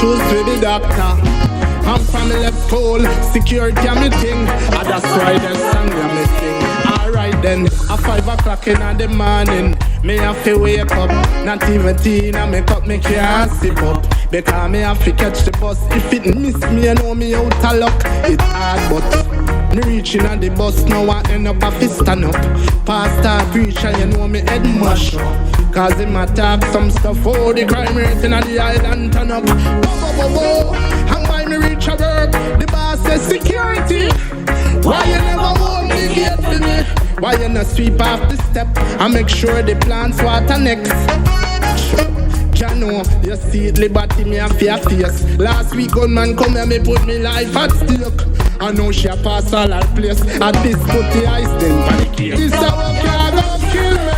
choose to be doctor. I'm from the left pole, security I'm a thing. And that's why the song I'm a thing. Alright then, at 5 o'clock in the morning, me have to wake up. Not even tea, I make up, me can't sip up. Because me have to catch the bus. If it miss me, you know me out of luck. It's hard but me reaching at the bus, now I end up a fist stand up. Pastor preach and you know me head mush. Cause him attack some stuff, oh the crime rate in the island turn up. And by me reach a work, the boss says security. Why you never hold me gate for me? Why you not sweep off the step and make sure the plants water next? You know, you see it, liberty me and fear face. Last week gunman come here, me put me life at stake. I know she a pass all her place. At this put the ice then panic. This a walk you go kill me.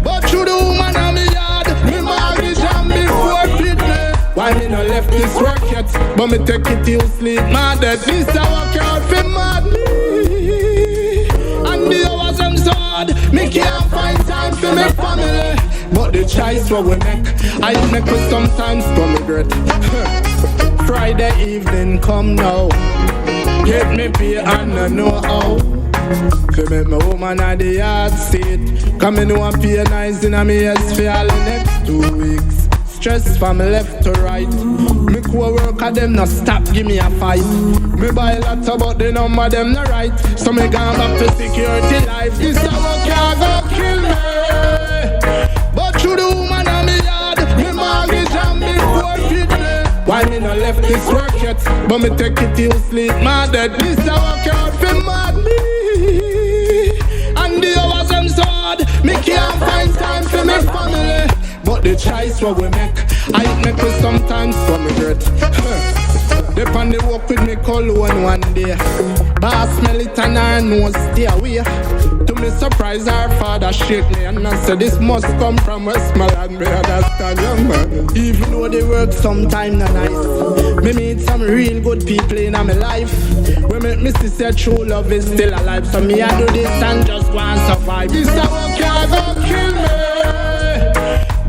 But you the woman on me yard, me mortgage and me forfeit me. Why me no left this work yet? But me take it till sleep, my dead. This a walk out for mad me. And the hours I'm so hard, me can't find time for me family. But the choice what we make, I make us sometimes come regret. Friday evening come now, get me pay and I know how. To make my woman at the yard seat. Come in one pay nice in a me yes for all the next 2 weeks. Stress from left to right. Me co-work at them no stop give me a fight. Me buy lots about the number them no right. So me gone back to security life. This a work you go kill me. But you the woman on me yard, me mortgage and me forfeit me. Why me no left this work yet? But me take it till sleep, my dead. This a work out for mad me. And the hours I'm so hard, me can't find time for me family. But the choice what we make, I make us sometimes come regret. They pan the walk with me cologne one day. Boss smell it and her nose stay away. To me surprise her father shake me and I said this must come from Westmoreland. Me understand young man. Even though they work sometime not nice, me meet some real good people in my life. We make me see say true love is still alive. So me I do this and just want to survive. This a work you go kill me.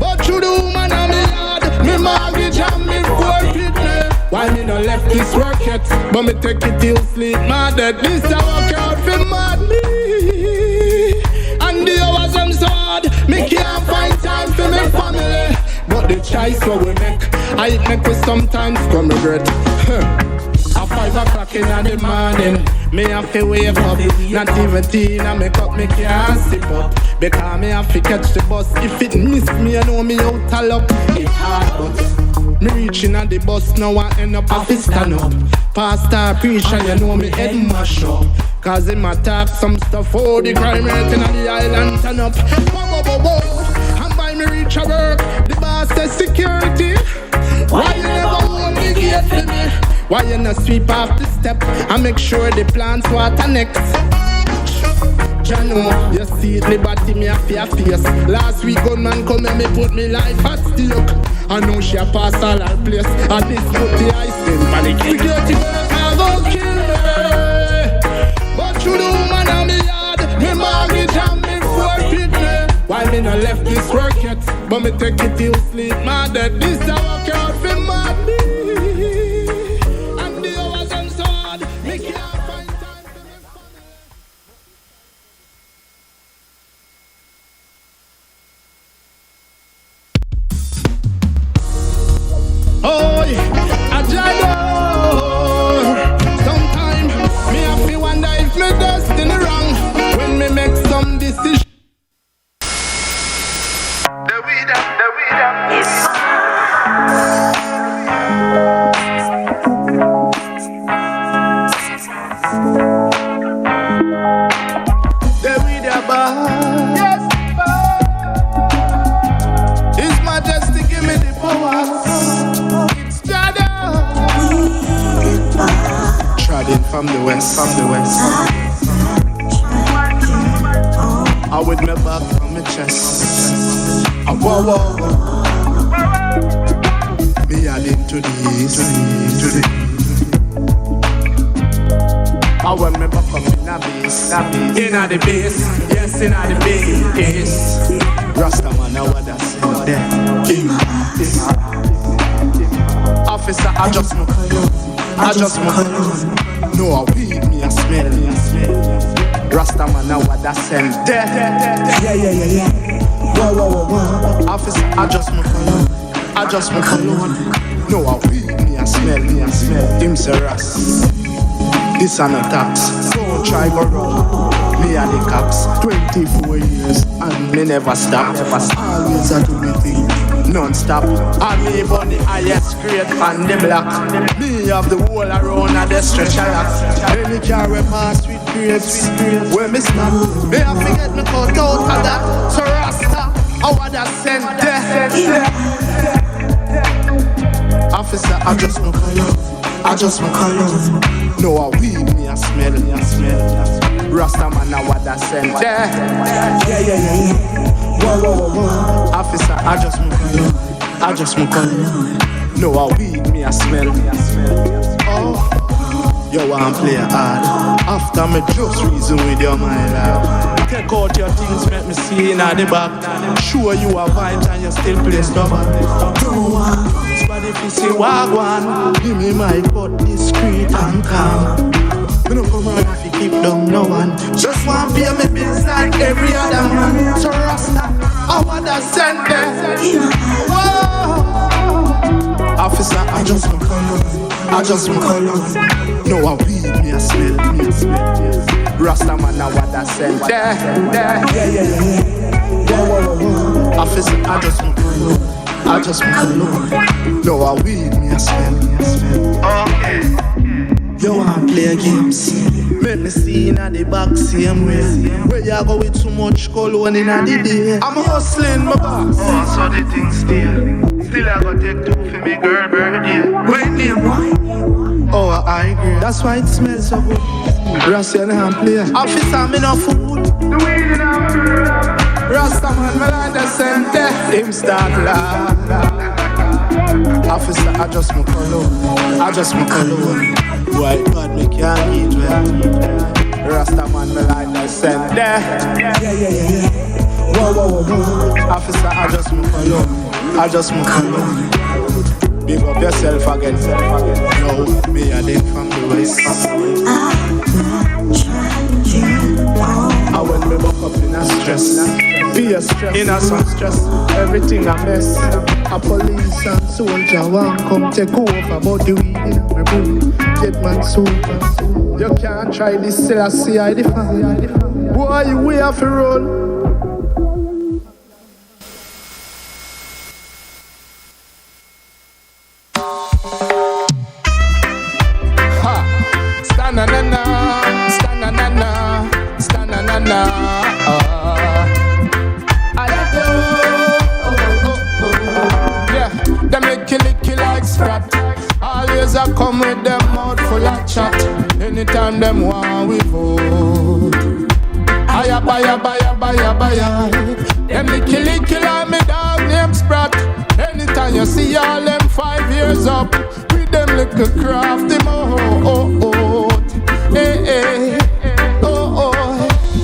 But you the woman on me yard, me mortgage and me forfeit me. Why me no left this work yet? But me take it till sleep, my dead. This a work out for mad me. And the hours I'm so hard, me can't find time for me family. But the choice what we make, I make us sometimes come regret. At 5 o'clock in the morning, me have to wake up. Not even tea, I make up, me can't sip up. Because me have to catch the bus. If it miss me, you know me out of luck. It's hard but me reaching at the bus, now I end up a stand up. Pastor preach and you know me head mash up. Cause him attack some stuff, oh the crime rate in the island turn up. And by me reach a work, the boss says security. Why you never hold me gate for me? Why you not sweep off the step and make sure the plants water next? You know, you see it, liberty me a fear face. Last week gunman come and me put me life at stake. I know she a pass all her place. And this put the ice in panic. Security I go kill me. But you the woman on me yard, me mortgage and me forfeit me. Why me no left this work yet? But me take it till sleep, my dead. This a work out for mad me. And the hours I'm so hard, me can't find time for me family. Oh, I sometimes me have to wonder if me destiny wrong when me make some decision. The weed up. Yes. The weed up. Yes. His Majesty give me the power. Trading from the west, I with me back on my chest. I whoa. Me all into the east. I want me back up in a base. Inna the base, yes, inna the base. Rasta man, I want that there. Officer, I just smoke. I just smoke. No, I weed me, I smell. Rasta man, now what that send there. Yeah. Whoa. Officer, I just smoke. I just smoke alone. No, I weed me, I smell. Him say Ras. This an a tax. Don't try go wrong. Me and the cops 24 years and me never stop. Always I do me thing non-stop. And me burn the highest grade on the block. Me have the whole around and the stretch a lot. Any car we pass with grades. When me stop, me have to get me cut out of that. So Rasta, I want that send there. Officer, I just smoke alone. No, I weed me, I smell. Rasta man, now what that send there. Yeah. Whoa. Officer, I just smoke alone. No, I weed me, I smell. Oh, you want play hard. After me just reason with your mind, lad. Take out your things, make me see in the back. Sure you are vibe and you still play stubborn. Don't want but if you see wagwan, give me my butt discreet and calm. Me don't come around if you keep down no one. Just want pay me bills like every other man. So Rasta, I want that send there. Whoa. Officer, I just smoke alone. No, I weed me, I smell. Rasta man, I want that send there. Yeah. Officer, I just smoke alone. No, I weed me, I smell. Okay. You want play games? Make me see in the back same way. Where you go with too much cologne in the day. I'm hustling my boss. Oh, so the things still I go take two for me girl birthday. Wait name? Oh, I agree. That's why it smells so good. Rasta and play. Officer, me no food. The weed in our Rasta man, me like the center. Him start laugh. Officer, I just smoke alone. Why God me can't eat well. Rasta man, me like the center. Yeah. Whoa. Officer, I just smoke alone. Big up yourself again. No, me a dick from the west. I when me woke up in a stress. Be a stress, in a some stress. Everything a mess. A police and soldier want come take over, but the weed in my room. Get man super. You can't try this, still I see I define. Boy, you way off the road. Yeah, they make you lick you like sprat. Always I come with them mouth full of chat. Anytime them want we vote. Aya baya. Them lick you like me dog name Sprat. Anytime you see all them 5 years up, with them little crafty mouth. Hey.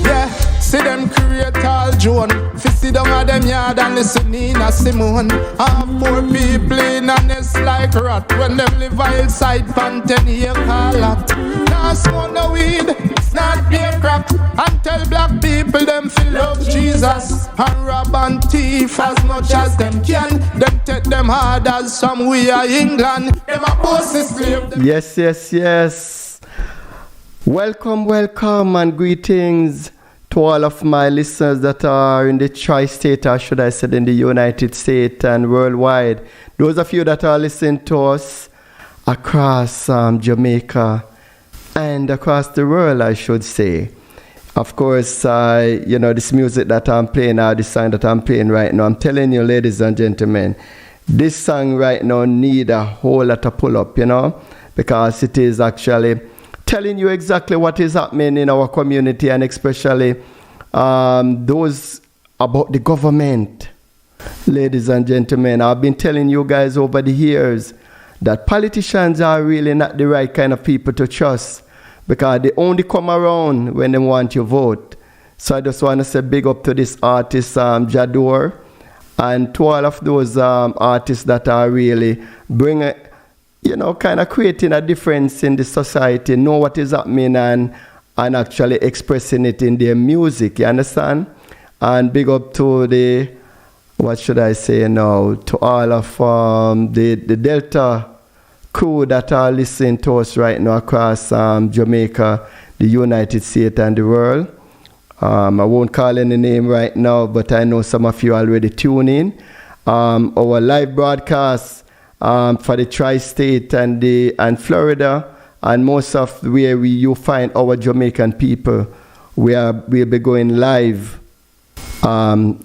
Yeah, see them create all Joan. Fi sit down at them yard and listen in a Simone. Have more people in a nest like rat. When them live outside pan 10 year call lot. Now smoke no weed, it's not beer crack. And tell black people them fill up Jesus. And rob and thief as much as them can. Them take them hard as some we are England. Them a post the slave. Yes. Welcome and greetings to all of my listeners that are in the tri-state, or should I say in the United States and worldwide. Those of you that are listening to us across Jamaica and across the world, I should say. Of course, this music that I'm playing now, this song that I'm playing right now, I'm telling you, ladies and gentlemen, this song right now need a whole lot of pull up, because it is actually telling you exactly what is happening in our community, and especially those about the government. Ladies and gentlemen, I've been telling you guys over the years that politicians are really not the right kind of people to trust, because they only come around when they want your vote. So I just want to say big up to this artist, Jador, and to all of those artists that are really bringing kind of creating a difference in the society, know what is happening and actually expressing it in their music, you understand? And big up to the, what should I say now, to all of the Delta crew that are listening to us right now across Jamaica, the United States and the world. I won't call any name right now, but I know some of you already tune in. Our live broadcast for the Tri-State and Florida, and most of where you find our Jamaican people, we'll be going live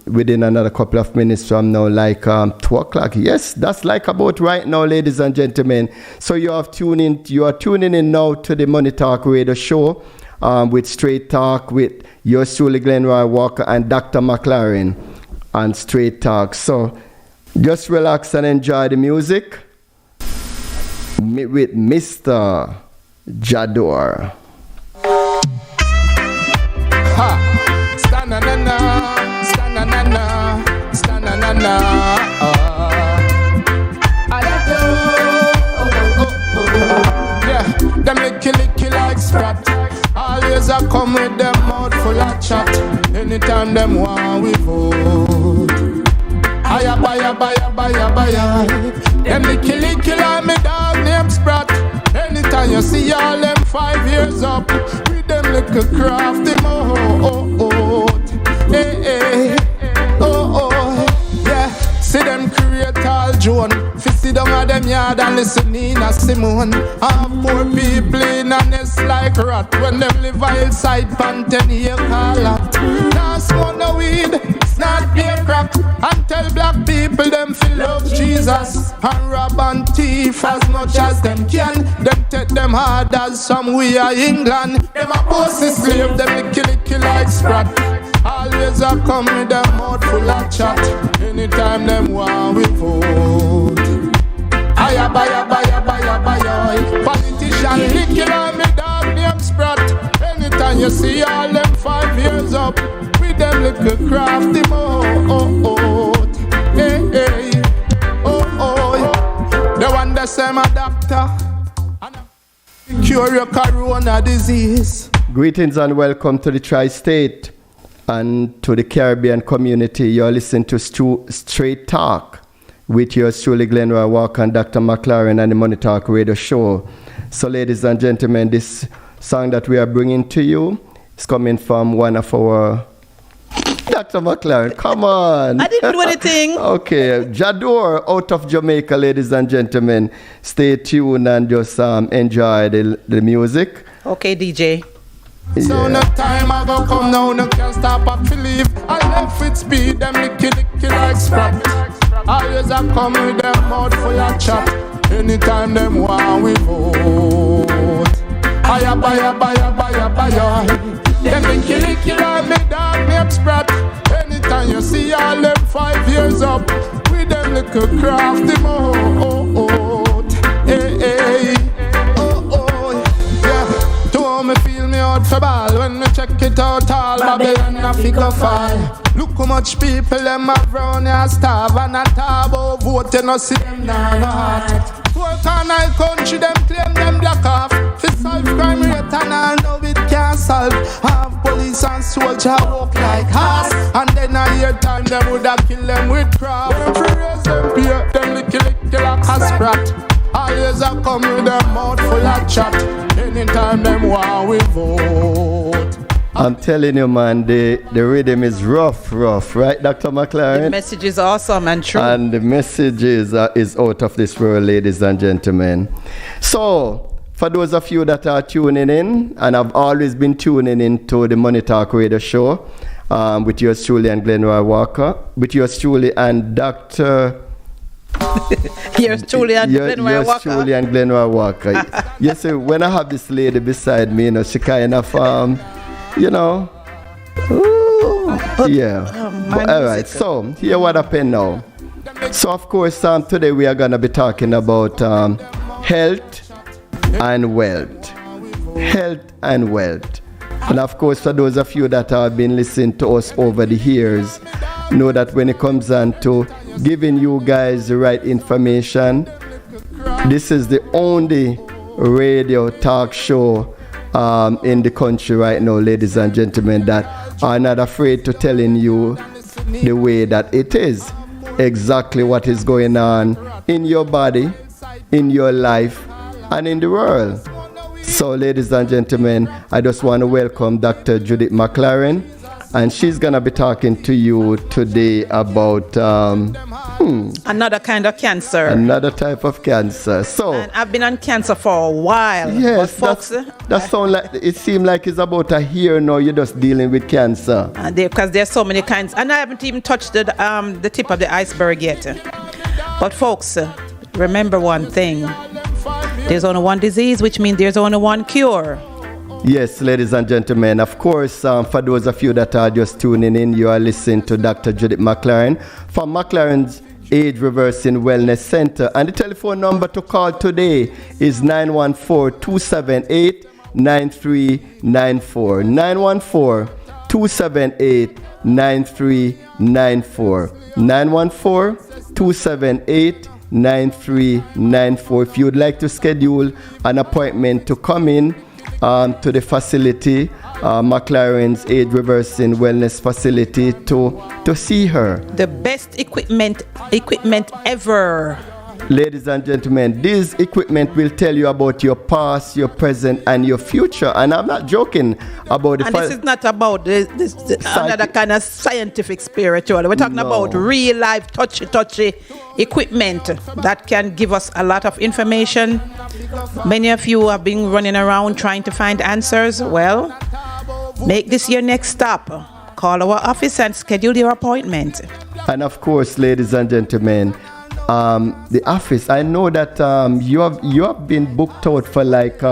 within another couple of minutes from now, like 2 o'clock. Yes, that's like about right now, ladies and gentlemen. So you are tuning in now to the Money Talk Radio Show with Straight Talk with yours truly, Glenroy Walker and Dr. McLaren on Straight Talk. So just relax and enjoy the music with Mr. Jador. Ha! Sta-na-na-na, sta-na-na-na, sta-na-na-na. Yeah, them licky like Sprat. Always I come with them mouth full of chat. Anytime them want we vote. Aya baya baya baya baya. Them licky like me dog named Sprat. Anytime you see all them 5 years up, with them little crafty mode. Hey, hey, yeah. See them create all Joan. Fi sit down at them yard and listen in a Simone. Have poor people in a nest like rat. When them live outside pan 10 year call out. Now smoke no weed, snort beer crack. And tell black people them fi love Jesus. And rob and thief as much as them can. Them take them hard as some we are England. Them a pussy slave, them licky like Sprat. Always I come with them mouth full of chat. Anytime them want we vote. Aya baya baya baya baya. Politician licky like me dog named Sprat. Anytime you see all them 5 years up, with them little crafty mode. Hey hey, the one that say my doctor cure your corona disease. Greetings and welcome to the Tri-State and to the Caribbean community. You're listening to Straight Talk with yours truly, Glenroy Walker and Dr. McLaren and the Money Talk Radio Show. So, ladies and gentlemen, this song that we are bringing to you is coming from one of our... Dr. McLaren, come on. I didn't do anything. Okay, Jador out of Jamaica, ladies and gentlemen. Stay tuned and just enjoy the music. Okay, DJ. Yeah. So no time I go come now, no can't stop up to leave. I left with speed, them licky like Sprat. Always I come with them mouth full of chat. Anytime them want we vote. Aya baya baya baya baya. Them licky like me dog named Sprat. Anytime you see all them 5 years up, with them little crafty mode. Hey hey, yeah. To me feel me out for ball when me check it out all. Babylon a figure fall. Look how much people them have round here starve and a tabo vote you no see them not. Poor canal country them claim them black off. For solve crime rate and all know it can't solve. Have police and soldier walk like horse. And then a year time them woulda kill them with crap. Them free raise them peer, them licky like a Sprat. Always I come with them mouth full of chat. Anytime them want we vote. I'm telling you, man, the rhythm is rough, right, Dr. McLaren? The message is awesome and true. And the message is out of this world, ladies and gentlemen. So, for those of you that are tuning in, and I've always been tuning into the Money Talk Radio Show, with yours truly and Glenroy Walker, with yours truly and Dr. Yours truly and Glenroy Walker. Yours truly and Glenroy Walker. Yes, sir, when I have this lady beside me, she kind of, ooh, yeah. All right, so here what happened now. So, of course, today we are going to be talking about health and wealth. Health and wealth. And of course, for those of you that have been listening to us over the years, know that when it comes on to giving you guys the right information, This is the only radio talk show in the country right now, ladies and gentlemen, that are not afraid to telling you the way that it is, exactly what is going on in your body, in your life, and in the world. So, ladies and gentlemen, I just want to welcome Dr. Judith McLaren, and she's going to be talking to you today about another kind of cancer. Another type of cancer. So, and I've been on cancer for a while. Yes, but folks, that sound like it seems like it's about a year now. You're just dealing with cancer. Because there's so many kinds, and I haven't even touched the tip of the iceberg yet. But folks, remember one thing: there's only one disease, which means there's only one cure. Yes, ladies and gentlemen, of course, for those of you that are just tuning in, you are listening to Dr. Judith McLaren from McLaren's Age Reversing Wellness Center. And the telephone number to call today is 914-278-9394. 914-278-9394. 914-278-9394. If you'd like to schedule an appointment to come in to the facility, McLaren's Age Reversing Wellness Facility, to see her. The best equipment ever. Ladies and gentlemen, this equipment will tell you about your past, your present, and your future. And I'm not joking about And this is not about this another kind of scientific spiritual. We're talking about real life, touchy equipment that can give us a lot of information. Many of you have been running around trying to find answers. Well, make this your next stop. Call our office and schedule your appointment. And of course, ladies and gentlemen, the office, I know that you have been booked out for like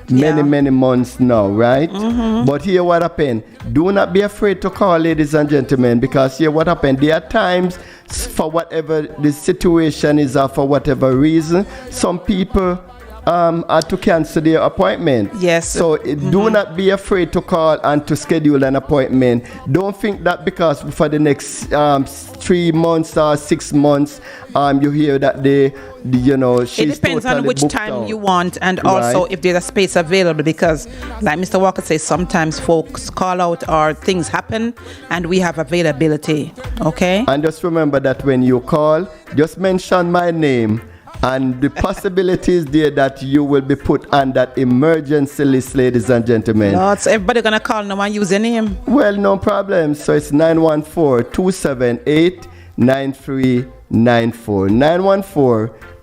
many months now, right? Mm-hmm. But here what happened, do not be afraid to call, ladies and gentlemen, because here what happened, there are times, for whatever the situation is or for whatever reason, some people had to cancel their appointment. Yes. So do not be afraid to call and to schedule an appointment. Don't think that because for the next 3 months or 6 months, you hear that she's it depends totally on which booked time out. you want, and also if there's a space available, because like Mr. Walker says, sometimes folks call out or things happen and we have availability. Okay. And just remember that when you call, just mention my name. And the possibility is there that you will be put on that emergency list, ladies and gentlemen. No, it's everybody gonna call now and use your name. Well, no problem. So it's 914-278-9394.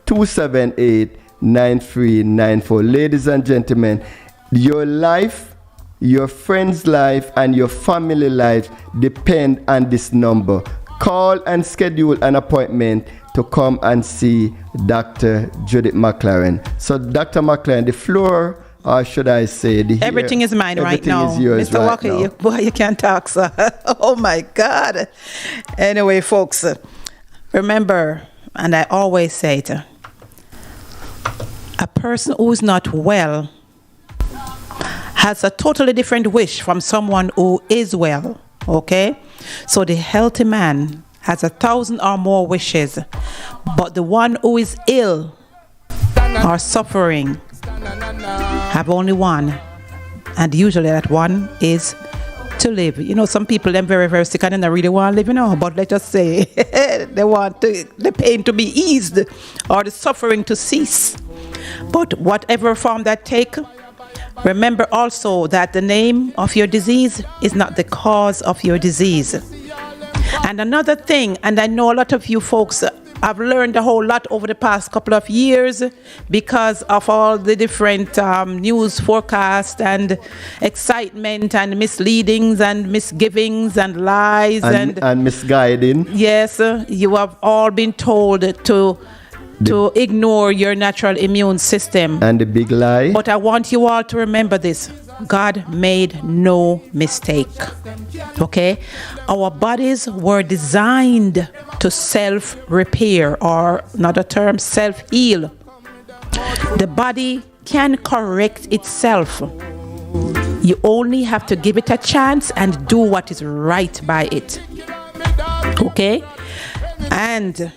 914-278-9394. Ladies and gentlemen, your life, your friend's life, and your family life depend on this number. Call and schedule an appointment to come and see Dr. Judith McLaren. So, Dr. McLaren, the floor, or should I say, everything is mine right now. Is yours Mr. right Walker, now. you can't talk, sir. Oh my God. Anyway, folks, remember, and I always say it, a person who is not well has a totally different wish from someone who is well. Okay? So the healthy man has 1,000 or more wishes, but the one who is ill or suffering have only one, and usually that one is to live. Some people them very, very sick and they don't really want to live, but let us say they want the pain to be eased or the suffering to cease. But whatever form that take, remember also that the name of your disease is not the cause of your disease. And another thing, and I know a lot of you folks have learned a whole lot over the past couple of years because of all the different news forecasts and excitement and misleadings and misgivings and lies and misguiding. Yes, you have all been told to ignore your natural immune system. And the big lie. But I want you all to remember this. God made no mistake. Okay? Our bodies were designed to self-repair, or another term, self-heal. The body can correct itself. You only have to give it a chance and do what is right by it. Okay? And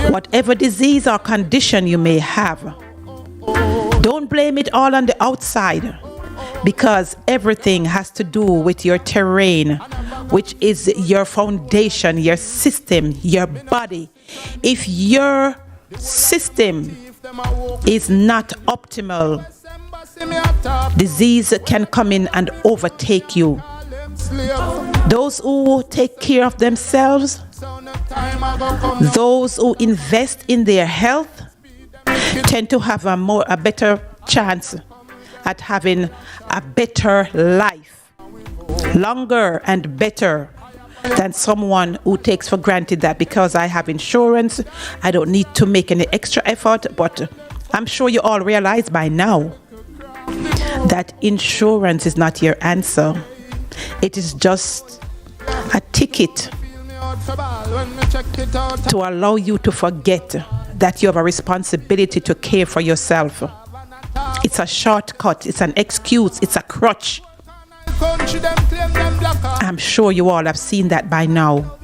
Whatever disease or condition you may have, don't blame it all on the outside, because everything has to do with your terrain, which is your foundation, your system, your body. If your system is not optimal, disease can come in and overtake you. Those who take care of themselves, those who invest in their health, tend to have a better chance at having a better life, longer and better than someone who takes for granted that because I have insurance, I don't need to make any extra effort. But I'm sure you all realize by now that insurance is not your answer. It is just a ticket to allow you to forget that you have a responsibility to care for yourself. It's a shortcut, it's an excuse, it's a crutch. I'm sure you all have seen that by now,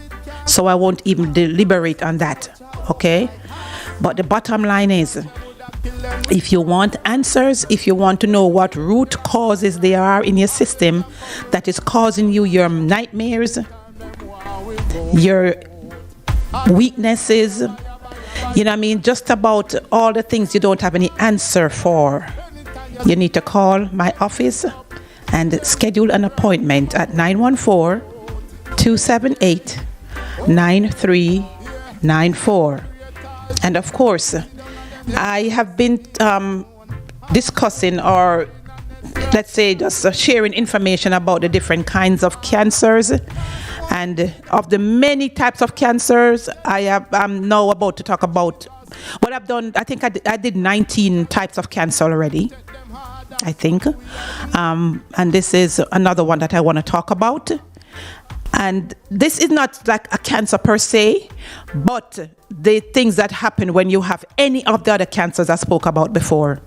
so I won't even deliberate on that, okay? But the bottom line is, if you want answers, if you want to know what root causes there are in your system that is causing you your nightmares, your weaknesses, you know what I mean, just about all the things you don't have any answer for, you need to call my office and schedule an appointment at 914-278-9394. And of course, I have been discussing, or let's say just sharing information about the different kinds of cancers. And of the many types of cancers, I'm now about to talk about what I've done. I think I did 19 types of cancer already, I think. And this is another one that I want to talk about. And this is not like a cancer per se, but the things that happen when you have any of the other cancers I spoke about before.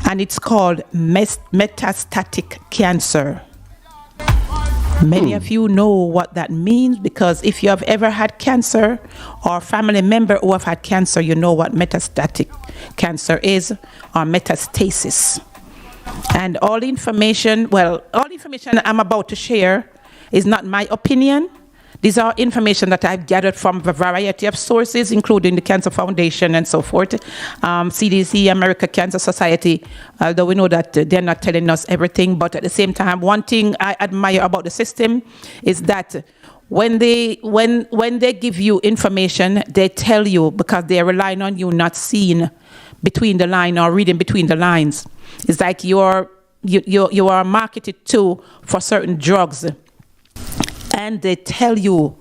And it's called metastatic cancer. Many of you know what that means, because if you have ever had cancer or a family member who have had cancer, you know what metastatic cancer is, or metastasis. And all the information I'm about to share is not my opinion. These are information that I've gathered from a variety of sources, including the Cancer Foundation and so forth, CDC, American Cancer Society, although we know that they're not telling us everything. But at the same time, one thing I admire about the system is that when they give you information, they tell you, because they're relying on you not seeing between the line or reading between the lines. It's like you are marketed to for certain drugs. And they tell you,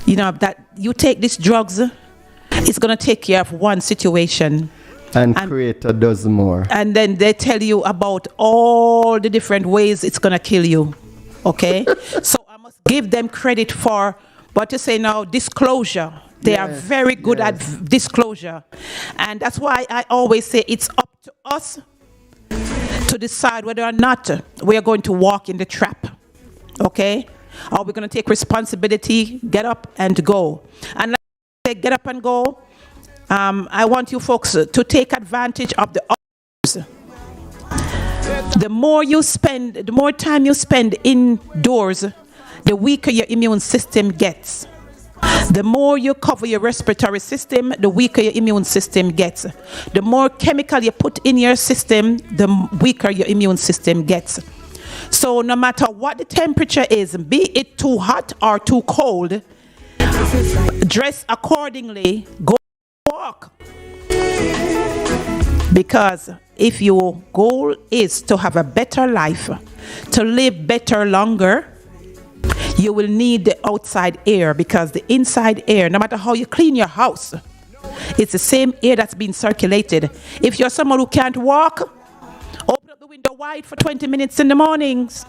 that you take these drugs, it's going to take care of one situation. And create a dozen more. And then they tell you about all the different ways it's going to kill you. Okay? So I must give them credit for what you say now, disclosure. They are very good at disclosure. And that's why I always say it's up to us to decide whether or not we are going to walk in the trap. Okay? Or we're going to take responsibility, get up and go. And like I say, get up and go. I want you folks to take advantage of the hours. The more time you spend indoors, the weaker your immune system gets. The more you cover your respiratory system, the weaker your immune system gets. The more chemical you put in your system, the weaker your immune system gets. So no matter what the temperature is, be it too hot or too cold, dress accordingly, go walk. Because if your goal is to have a better life, to live better longer, you will need the outside air, because the inside air, no matter how you clean your house, it's the same air that's being circulated. If you're someone who can't walk, open up the window wide for 20 minutes in the mornings.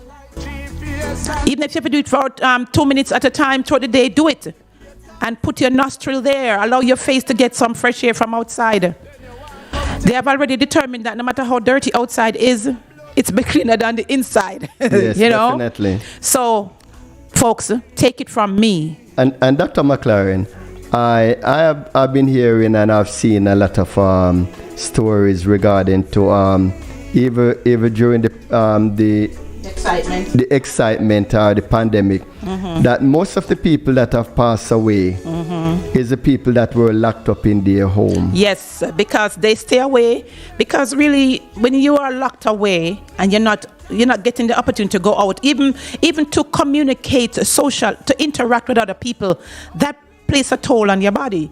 Even if you have to do it for 2 minutes at a time throughout the day, do it. And put your nostril there. Allow your face to get some fresh air from outside. They have already determined that no matter how dirty outside is, it's be cleaner than the inside. Yes, definitely. So, folks, take it from me. And Dr. McLaren, I've been hearing and I've seen a lot of stories regarding to even during the excitement or the pandemic, that most of the people that have passed away is the people that were locked up in their home. Yes, because they stay away. Because really, when you are locked away and you're not getting the opportunity to go out, even to communicate, to interact with other people, that plays a toll on your body.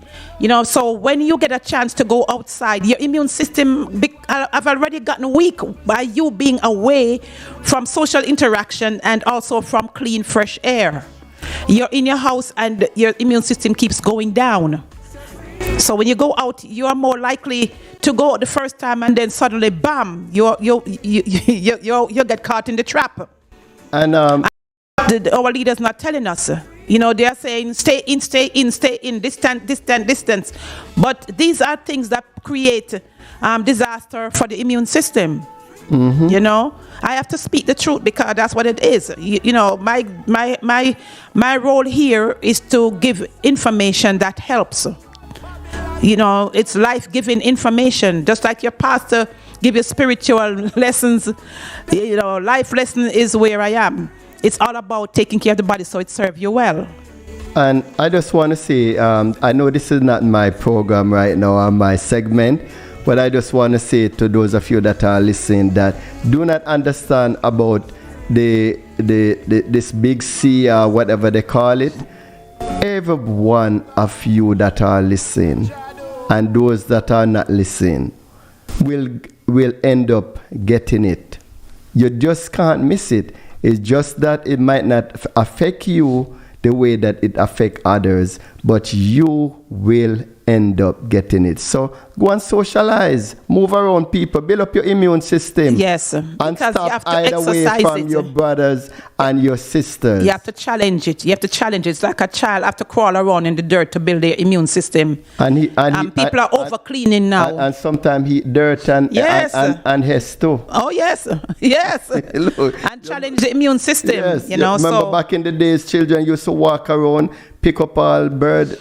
So when you get a chance to go outside, your immune system have already gotten weak by you being away from social interaction and also from clean, fresh air. You're in your house and your immune system keeps going down. So when you go out, you are more likely to go out the first time and then suddenly, bam, you get caught in the trap. And our leaders not telling us. They are saying stay in, distance. But these are things that create disaster for the immune system. I have to speak the truth because that's what it is. My role here is to give information that helps. It's life-giving information, just like your pastor give you spiritual lessons. Life lesson is where I am. It's all about taking care of the body so it serves you well. And I just want to say, I know this is not my program right now or my segment, but I just want to say to those of you that are listening that do not understand about this big C or whatever they call it. Every one of you that are listening and those that are not listening will end up getting it. You just can't miss it. It's just that it might not affect you the way that it affects others, but you will end up getting it. So go and socialize, move around people, build up your immune system. Yes, and because stop you have to hide away exercise from it. your brothers and your sisters. You have to challenge it. It's like a child have to crawl around in the dirt to build their immune system. And people are over cleaning now. And sometimes he dirt and yes. and his too. Oh yes. Look, and challenge the immune system. Yes, So remember back in the days, children used to walk around, pick up all bird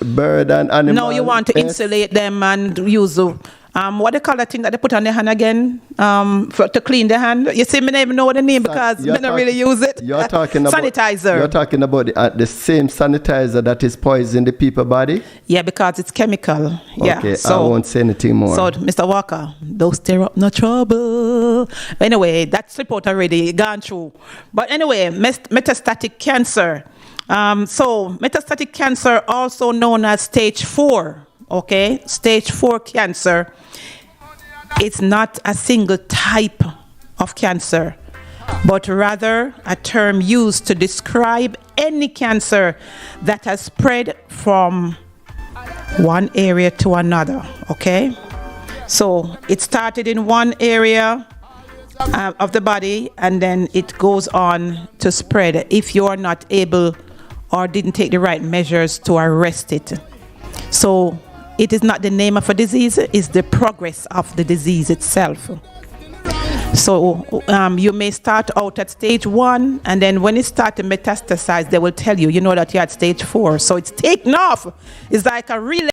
and animal. now you want to insulate them and use what they call that thing that they put on their hand again to clean their hand. You see, me don't even know what the name because me don't really use it. You're talking about sanitizer. You're talking about the same sanitizer that is poisoning the people's body. Yeah, because it's chemical. Yeah. Okay, so, I won't say anything more. So, Mr. Walker, don't stir up no trouble. Anyway, that's report already gone through. But anyway, metastatic cancer. So metastatic cancer, also known as stage 4. Okay, stage 4 cancer. It's not a single type of cancer, but rather a term used to describe any cancer that has spread from one area to another. Okay, so it started in one area of the body, and then it goes on to spread if you are not able or didn't take the right measures to arrest it. So it is not the name of a disease, it's the progress of the disease itself. So you may start out at stage 1, and then when it starts to metastasize, they will tell you, that you're at stage 4. So it's taken off. It's like a relay.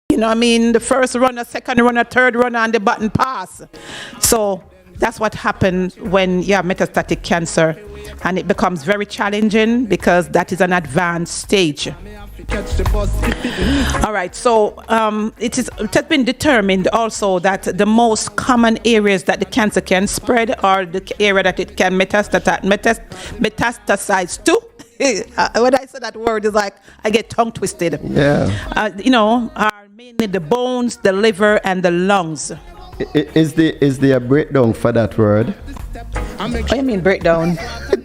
The first runner, second runner, third runner, and the button pass. So that's what happens when you have metastatic cancer, and it becomes very challenging because that is an advanced stage. All right, so it has been determined also that the most common areas that the cancer can spread are the area that it can metastasize to. When I say that word, it's like I get tongue twisted. Yeah. Are mainly the bones, the liver, and the lungs. Is there a breakdown for that word? What do you mean breakdown?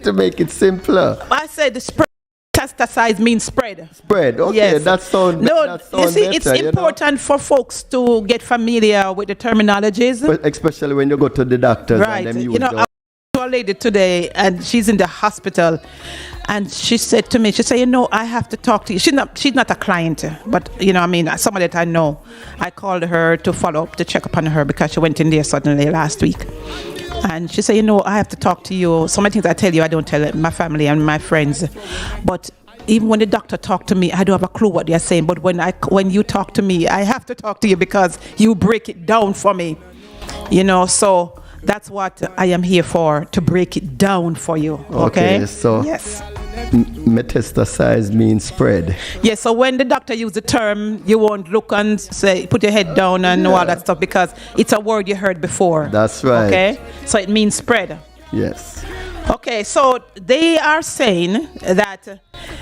To make it simpler. I said the spread. Metastasize means spread. Spread. Okay, yes. that sounds. No, you see, better, it's important for folks to get familiar with the terminologies. But especially when you go to the doctors. Right. And them I was to a lady today, and she's in the hospital, and she said to me, I have to talk to you. She's not a client, but somebody that I know. I called her to follow up, to check up on her because she went in there suddenly last week. And she said, I have to talk to you. So many things I tell you, I don't tell my family and my friends. But even when the doctor talk to me, I don't have a clue what they're saying. But when you talk to me, I have to talk to you because you break it down for me. You know, so that's what I am here for, to break it down for you. Okay, so yes. Metastasize means spread. Yes, so when the doctor use the term, you won't look and say, put your head down and all that stuff, because it's a word you heard before. That's right. Okay, so it means spread. Yes. Okay, so they are saying that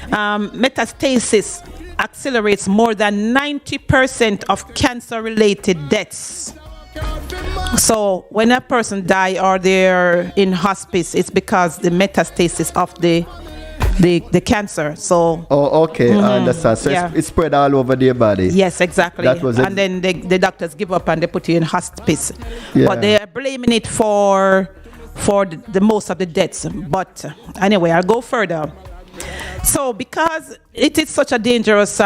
metastasis accelerates more than 90% of cancer-related deaths. So when a person die or they're in hospice, it's because the metastasis of the cancer. So I understand. So it's spread all over their body. Yes, exactly. And then the doctors give up and they put you in hospice. Yeah. But they are blaming it for the most of the deaths. But anyway, I'll go further. So because it is such a dangerous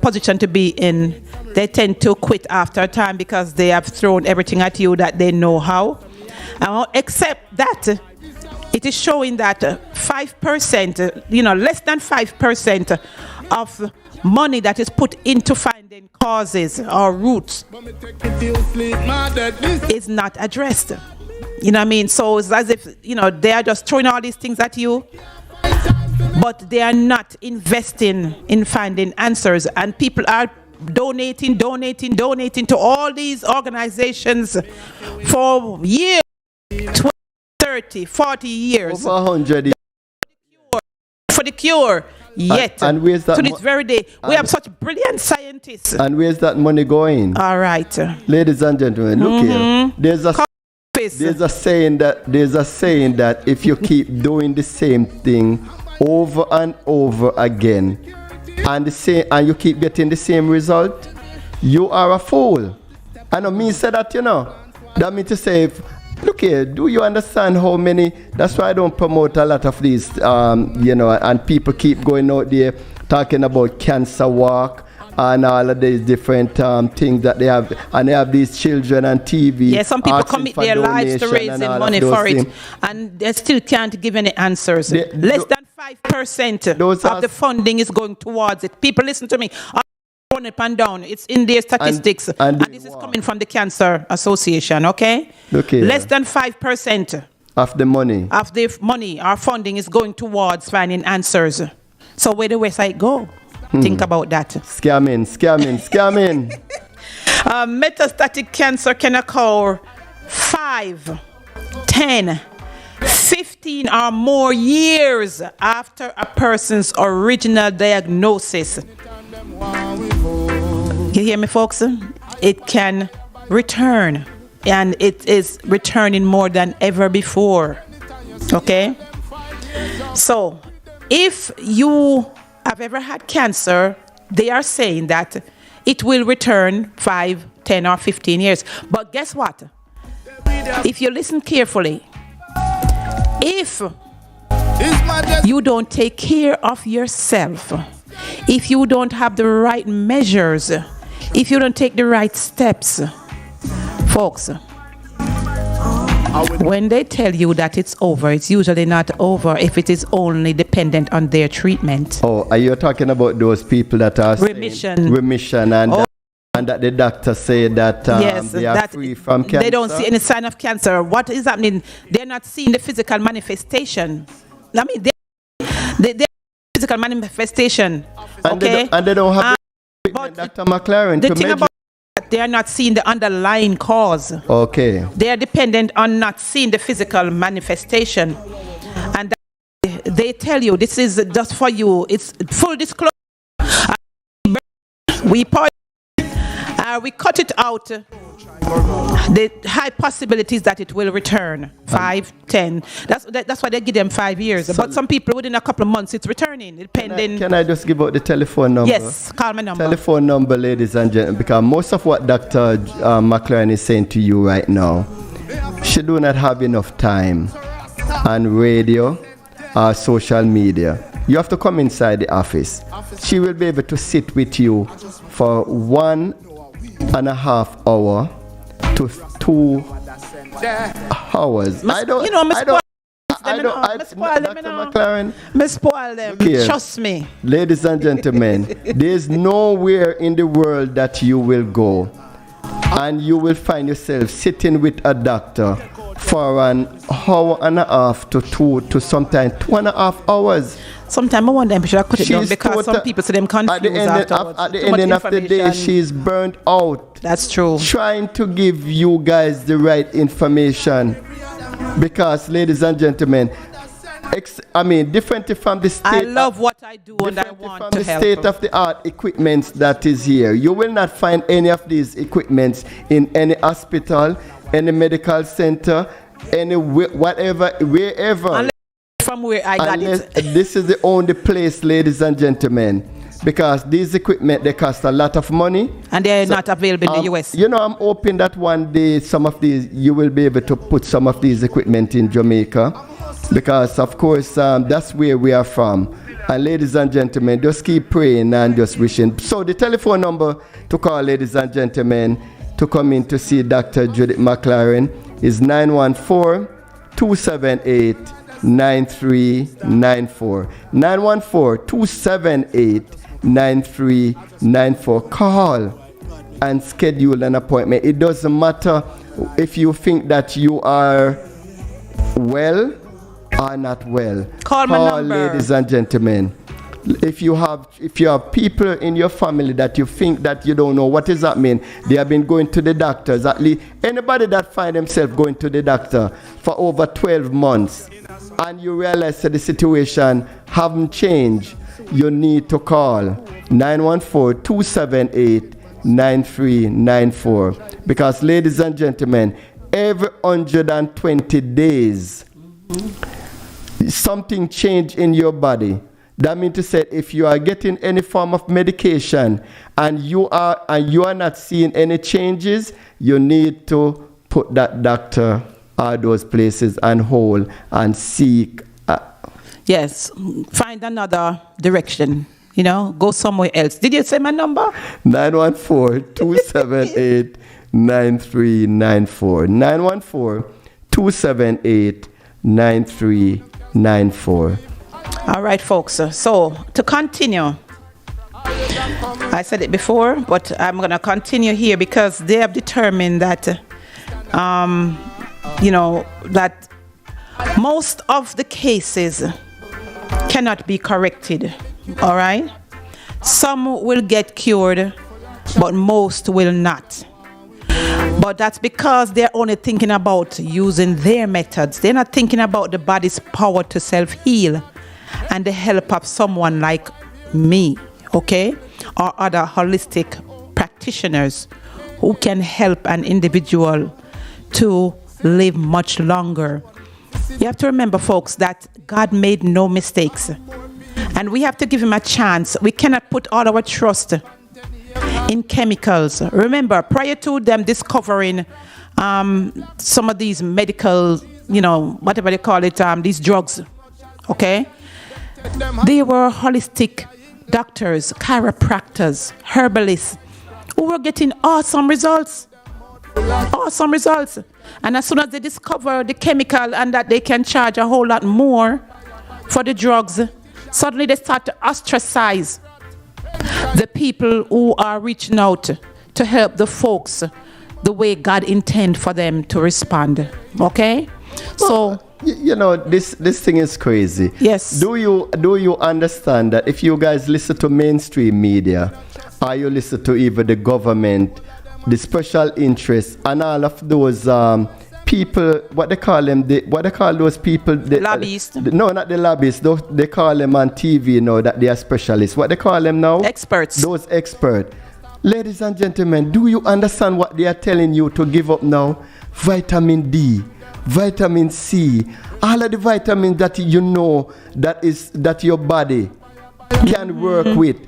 position to be in, they tend to quit after a time because they have thrown everything at you that they know how. Except that it is showing that 5%, less than 5% of money that is put into finding causes or roots is not addressed. You know what I mean? So it's as if, they are just throwing all these things at you, but they are not investing in finding answers. And people are donating to all these organizations for years, 20, 30, 40 years. Over 100 years. For the cure. Yet, and where's that to this very day, we have such brilliant scientists. And where's that money going? All right. Ladies and gentlemen, look here. There's a saying that if you keep doing the same thing over and over again, and you keep getting the same result, you are a fool. I know me say that, That means to say, look here, do you understand how many? That's why I don't promote a lot of these, and people keep going out there talking about cancer walk and all of these different things that they have, and they have these children on TV. Yeah, some people commit their lives to raising money for it, and they still can't give any answers. Less than 5% of the funding is going towards it. People, listen to me. Run up and down. It's in their statistics, and this is coming from the Cancer Association. Okay, less than 5% of the money, our funding is going towards finding answers. So where the website go? Think about that. Scamming. Metastatic cancer can occur 5, 10, 15 or more years after a person's original diagnosis. You hear me, folks? It can return, and it is returning more than ever before. Okay? So, if you have ever had cancer, they are saying that it will return 5, 10, or 15 years. But guess what? If you listen carefully, if you don't take care of yourself, if you don't have the right measures, if you don't take the right steps, folks, when they tell you that it's over, it's usually not over if it is only dependent on their treatment. Oh, are you talking about those people that are remission and that the doctor said that they are free from cancer? They don't see any sign of cancer. What is happening? They're not seeing the physical manifestation. I mean, they physical manifestation. Okay? And they don't have the treatment, Dr. McLaren, to measure. They are not seeing the underlying cause. Okay. They are dependent on not seeing the physical manifestation. And they tell you, this is just for you. It's full disclosure. We cut it out. The high possibilities that it will return 5, 10. That's why they give them 5 years. So, but some people within a couple of months it's returning, depending. Can I just give out the telephone number? Yes, call my number. Telephone number, ladies and gentlemen, because most of what Dr. McLaren is saying to you right now, she do not have enough time on radio or social media. You have to come inside the office. She will be able to sit with you for 1.5 hours to 2 hours. them, you know. Me spoil them, you Dr. know. McLaren, Me spoil them. Look here. Trust me. ladies and gentlemen, there's nowhere in the world that you will go and you will find yourself sitting with a doctor for an hour and a half to sometimes 2.5 hours. Sometimes I wonder if I should cut it down She's because some people say them confused at the end afterwards. at the Too much ending of the day, information. she's burnt out. That's true. Trying to give you guys the right information. Because, ladies and gentlemen, different from the state. I love what I do and I different want from to the help. state of the art equipment that is here. You will not find any of these equipments in any hospital, any medical center, any whatever, wherever. Unless from where I got Unless it. this is the only place, ladies and gentlemen, because these equipment, they cost a lot of money. And they're not available in the US. You know, I'm hoping that one day some of these, you will be able to put some of these equipment in Jamaica, because of course that's where we are from. And ladies and gentlemen, just keep praying and just wishing. So the telephone number to call, ladies and gentlemen, to come in to see Dr. Judith McLaren is 914-278-9394. 914-278-9394. Call and schedule an appointment. It doesn't matter if you think that you are well or not well. Call my number. Ladies and gentlemen. If you have people in your family that you think that you don't know what is happening, they have been going to the doctors. At least anybody that find themselves going to the doctor for over 12 months, and you realize that the situation haven't changed, you need to call 914-278-9394. Because, ladies and gentlemen, every 120 days, something changed in your body. That means to say, if you are getting any form of medication and you are not seeing any changes, you need to put that doctor or those places on hold and seek. Yes, find another direction. You know, go somewhere else. Did you say my number? 914-278-9394. 914-278-9394. All right, folks. So to continue, I said it before, but I'm going to continue here because they have determined that, that most of the cases cannot be corrected. All right. Some will get cured, but most will not. But that's because they're only thinking about using their methods. They're not thinking about the body's power to self-heal and the help of someone like me, okay, or other holistic practitioners who can help an individual to live much longer. You have to remember, folks, that God made no mistakes, and we have to give him a chance. We cannot put all our trust in chemicals. Remember, prior to them discovering some of these medical, whatever they call it, these drugs, okay, they were holistic doctors, chiropractors, herbalists who were getting awesome results. Awesome results. And as soon as they discover the chemical and that they can charge a whole lot more for the drugs, suddenly they start to ostracize the people who are reaching out to help the folks the way God intended for them to respond. Okay? So this thing is crazy. Yes. Do you understand that if you guys listen to mainstream media, or you listen to even the government, the special interests, and all of those people, what they call those people? Lobbyists. No, not the lobbyists. They call them on TV now that they are specialists. What they call them now? Experts. Those experts. Ladies and gentlemen, do you understand what they are telling you to give up now? Vitamin D, vitamin C, all of the vitamins that you know that your body can work with.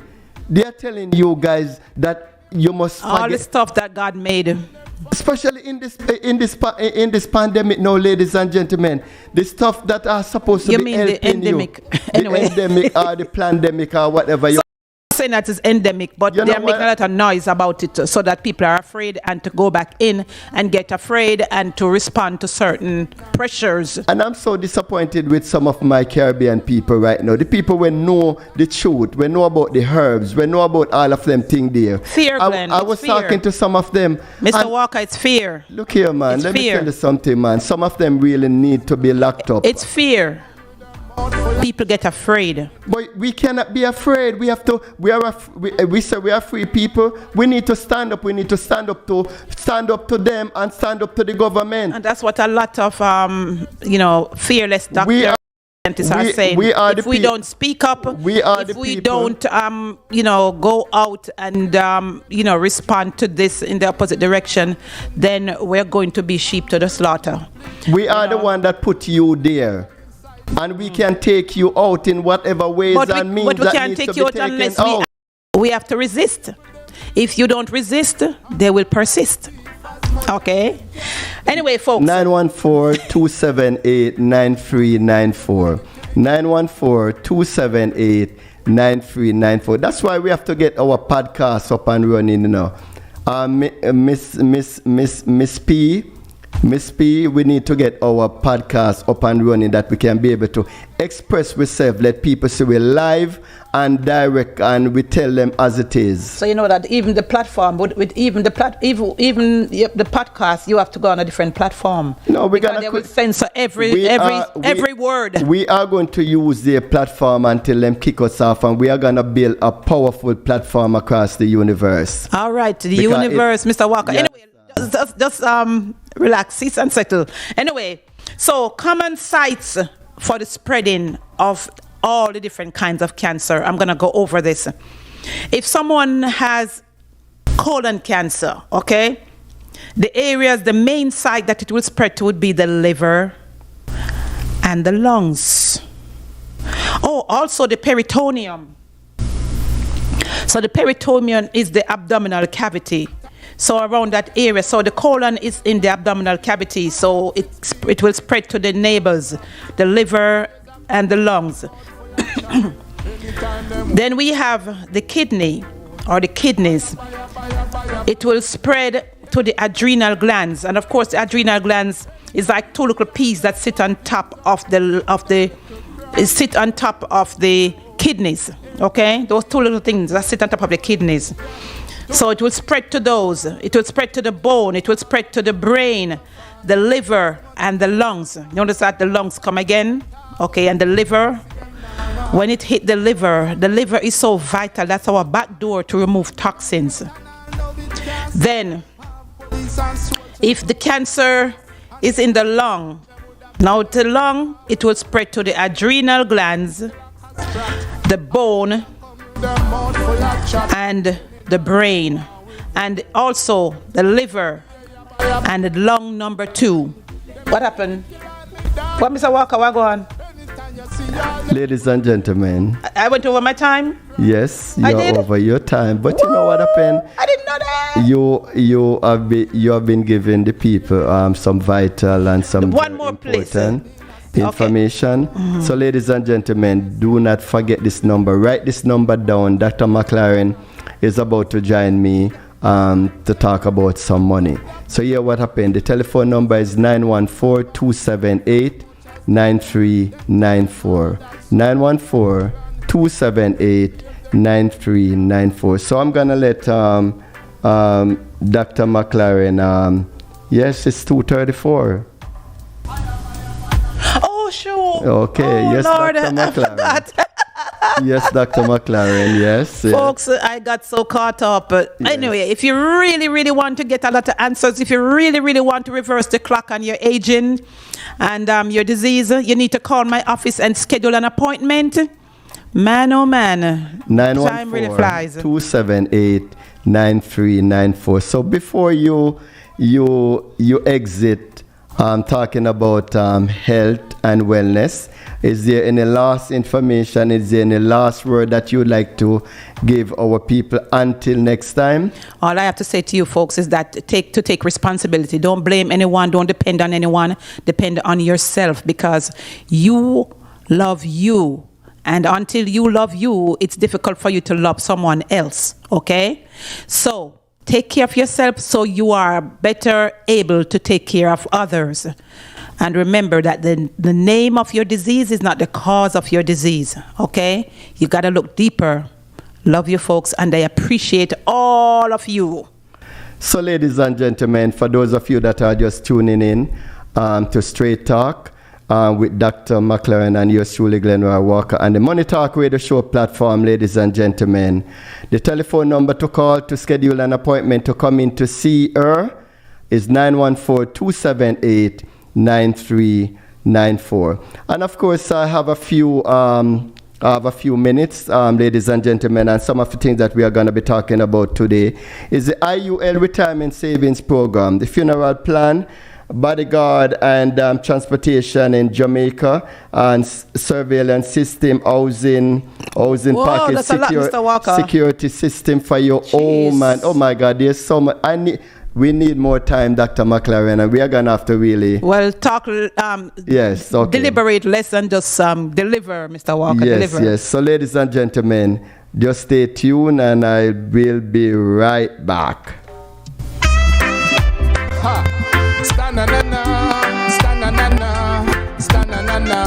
They are telling you guys that you must all the stuff that God made. Especially in this pandemic now, ladies and gentlemen, the stuff that are supposed to be helping the endemic. you. Anyway. The endemic or the pandemic or whatever. saying that it's endemic, but You they're know making a what? lot of noise about it so that people are afraid and to go back in and get afraid and to respond to certain pressures. And I'm so disappointed with some of my Caribbean people right now. The people we know the truth, we know about the herbs, we know about all of them things there. Fear, Glenn. I It's was fear. talking to some of them. Mr. and Walker, it's fear. look here, man. It's Let me fear. tell you something, man. Some of them really need to be locked up. It's fear. People get afraid. But we cannot be afraid. We have to. We say we are free people. We need to stand up. We need to stand up to them and stand up to the government. And that's what a lot of, fearless We doctors are- scientists are we- saying. we are if the we peop- don't speak up, we are if the we people. don't, go out and, respond to this in the opposite direction, then we're going to be sheep to the slaughter. We are the one that put you there. And we can take you out in whatever ways and means But we that can't needs to take be you out taken unless out. we have to resist. If you don't resist, they will persist. Okay? Anyway, folks. 914-278-9394. 914-278-9394. That's why we have to get our podcast up and running, Miss P, we need to get our podcast up and running that we can be able to express ourselves, let people see we live and direct, and we tell them as it is. So you know that even the platform, even the podcast, you have to go on a different platform. No, we're because gonna they will censor every word. We are going to use their platform until them kick us off, and we are gonna build a powerful platform across the universe. All right, the Because universe, Mr. Walker. Yes. Anyway, just relax, sit and settle. Anyway, so common sites for the spreading of all the different kinds of cancer. I'm gonna go over this. If someone has colon cancer, okay, the main site that it will spread to would be the liver and the lungs. Oh, also the peritoneum. So the peritoneum is the abdominal cavity. So around that area, so the colon is in the abdominal cavity, so it will spread to the neighbors, the liver and the lungs. Then we have the kidney or the kidneys. It will spread to the adrenal glands, and of course the adrenal glands is like two little peas that sit on top of the kidneys. Okay, those two little things that sit on top of the kidneys. So it will spread to those. It will spread to the bone. It will spread to the brain, the liver, and the lungs. Notice that the lungs come again. Okay, and the liver. When it hit the liver is so vital. That's our back door to remove toxins. Then, if the cancer is in the lung, now the lung, it will spread to the adrenal glands, the bone, and the brain, and also the liver and the lung number 2. What happened? What, Mr. Walker, what go on? Ladies and gentlemen, I went over my time? yes, I you're did? over your time. But you know what happened? I didn't know that. You have been giving the people some vital and some One very more, please. important information. So ladies and gentlemen, do not forget this number. Write this number down. Dr. McLaren is about to join me to talk about some money. So here what happened. The telephone number is 914-278-9394. 914-278-9394. So I'm gonna let Dr. McLaren. Yes, it's 2:34. Oh, sure. Okay, Oh, yes, Lord, Dr. I McLaren. forgot. Yes, Dr. McLaren, yes. Folks, I got so caught up. Anyway, if you really, really want to get a lot of answers, if you really, really want to reverse the clock on your aging and your disease, you need to call my office and schedule an appointment. Man, oh man, time really flies. 914-278-9394. So before you exit talking about health and wellness, is there any last information? Is there any last word that you'd like to give our people until next time? All I have to say to you folks is that take responsibility. Don't blame anyone. Don't depend on anyone. Depend on yourself, because you love you And until you love you, it's difficult for you to love someone else, okay? So take care of yourself so you are better able to take care of others. And remember that the name of your disease is not the cause of your disease, okay? You got to look deeper. Love you folks, and I appreciate all of you. So, ladies and gentlemen, for those of you that are just tuning in to Straight Talk with Dr. McLaren and yours truly, Glenroy Walker, and the Money Talk Radio Show platform, ladies and gentlemen, the telephone number to call to schedule an appointment to come in to see her is 914-278-9394. And of course, I have a few minutes, ladies and gentlemen, and some of the things that we are going to be talking about today is the IUL Retirement Savings Program, the funeral plan, bodyguard and transportation in Jamaica, and surveillance system, housing package, security system for your home. And oh my God, there's so much. We need more time, Dr. McLaren, and we are going to have to really... Well, talk... yes, okay. Deliberate less than just deliver, Mr. Walker. Yes, deliver. yes. So, ladies and gentlemen, just stay tuned, and I will be right back. Ha! Sta-na-na-na, sta-na-na-na, sta-na-na-na.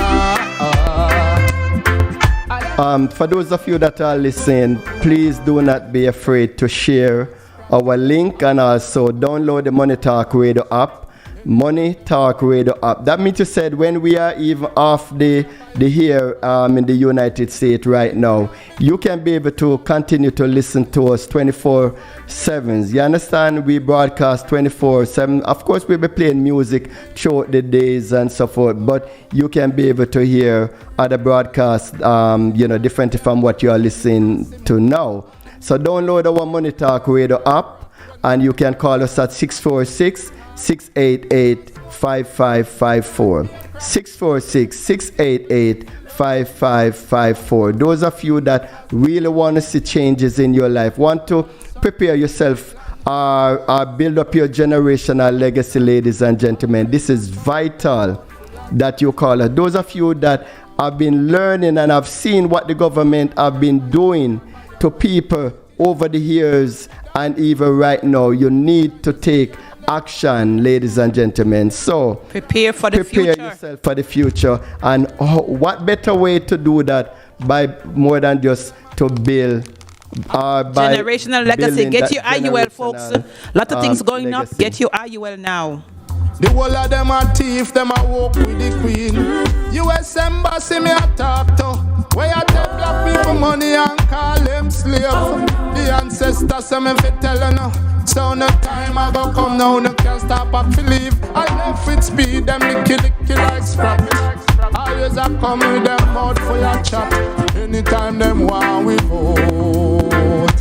For those of you that are listening, please do not be afraid to share our link, and also download the Money Talk Radio app. Money Talk Radio app. That means you said when we are even off the here in the United States right now, you can be able to continue to listen to us 24/7. You understand? We broadcast 24/7. Of course, we'll be playing music throughout the days and so forth, but you can be able to hear other broadcasts, different from what you are listening to now. So download our Money Talk Radio app, and you can call us at 646-688-5554. 646-688-5554. Those of you that really want to see changes in your life, want to prepare yourself or build up your generational legacy, ladies and gentlemen, this is vital that you call us. Those of you that have been learning and have seen what the government have been doing to people over the years and even right now, you need to take action, ladies and gentlemen. So prepare yourself for the future. And what better way to do that by more than just to build generational legacy. Get your IUL, folks. A lot of things going up. Get your IUL now. The whole of them are thief, them are walk with the queen. US embassy me a talk to, where you take black people money and call them slave. The ancestors say me fi tell you no, so no time I go come now, no can't stop up to leave. I left with speed, them licky like scraps. I use a come with them out for your chop. Anytime them want we vote.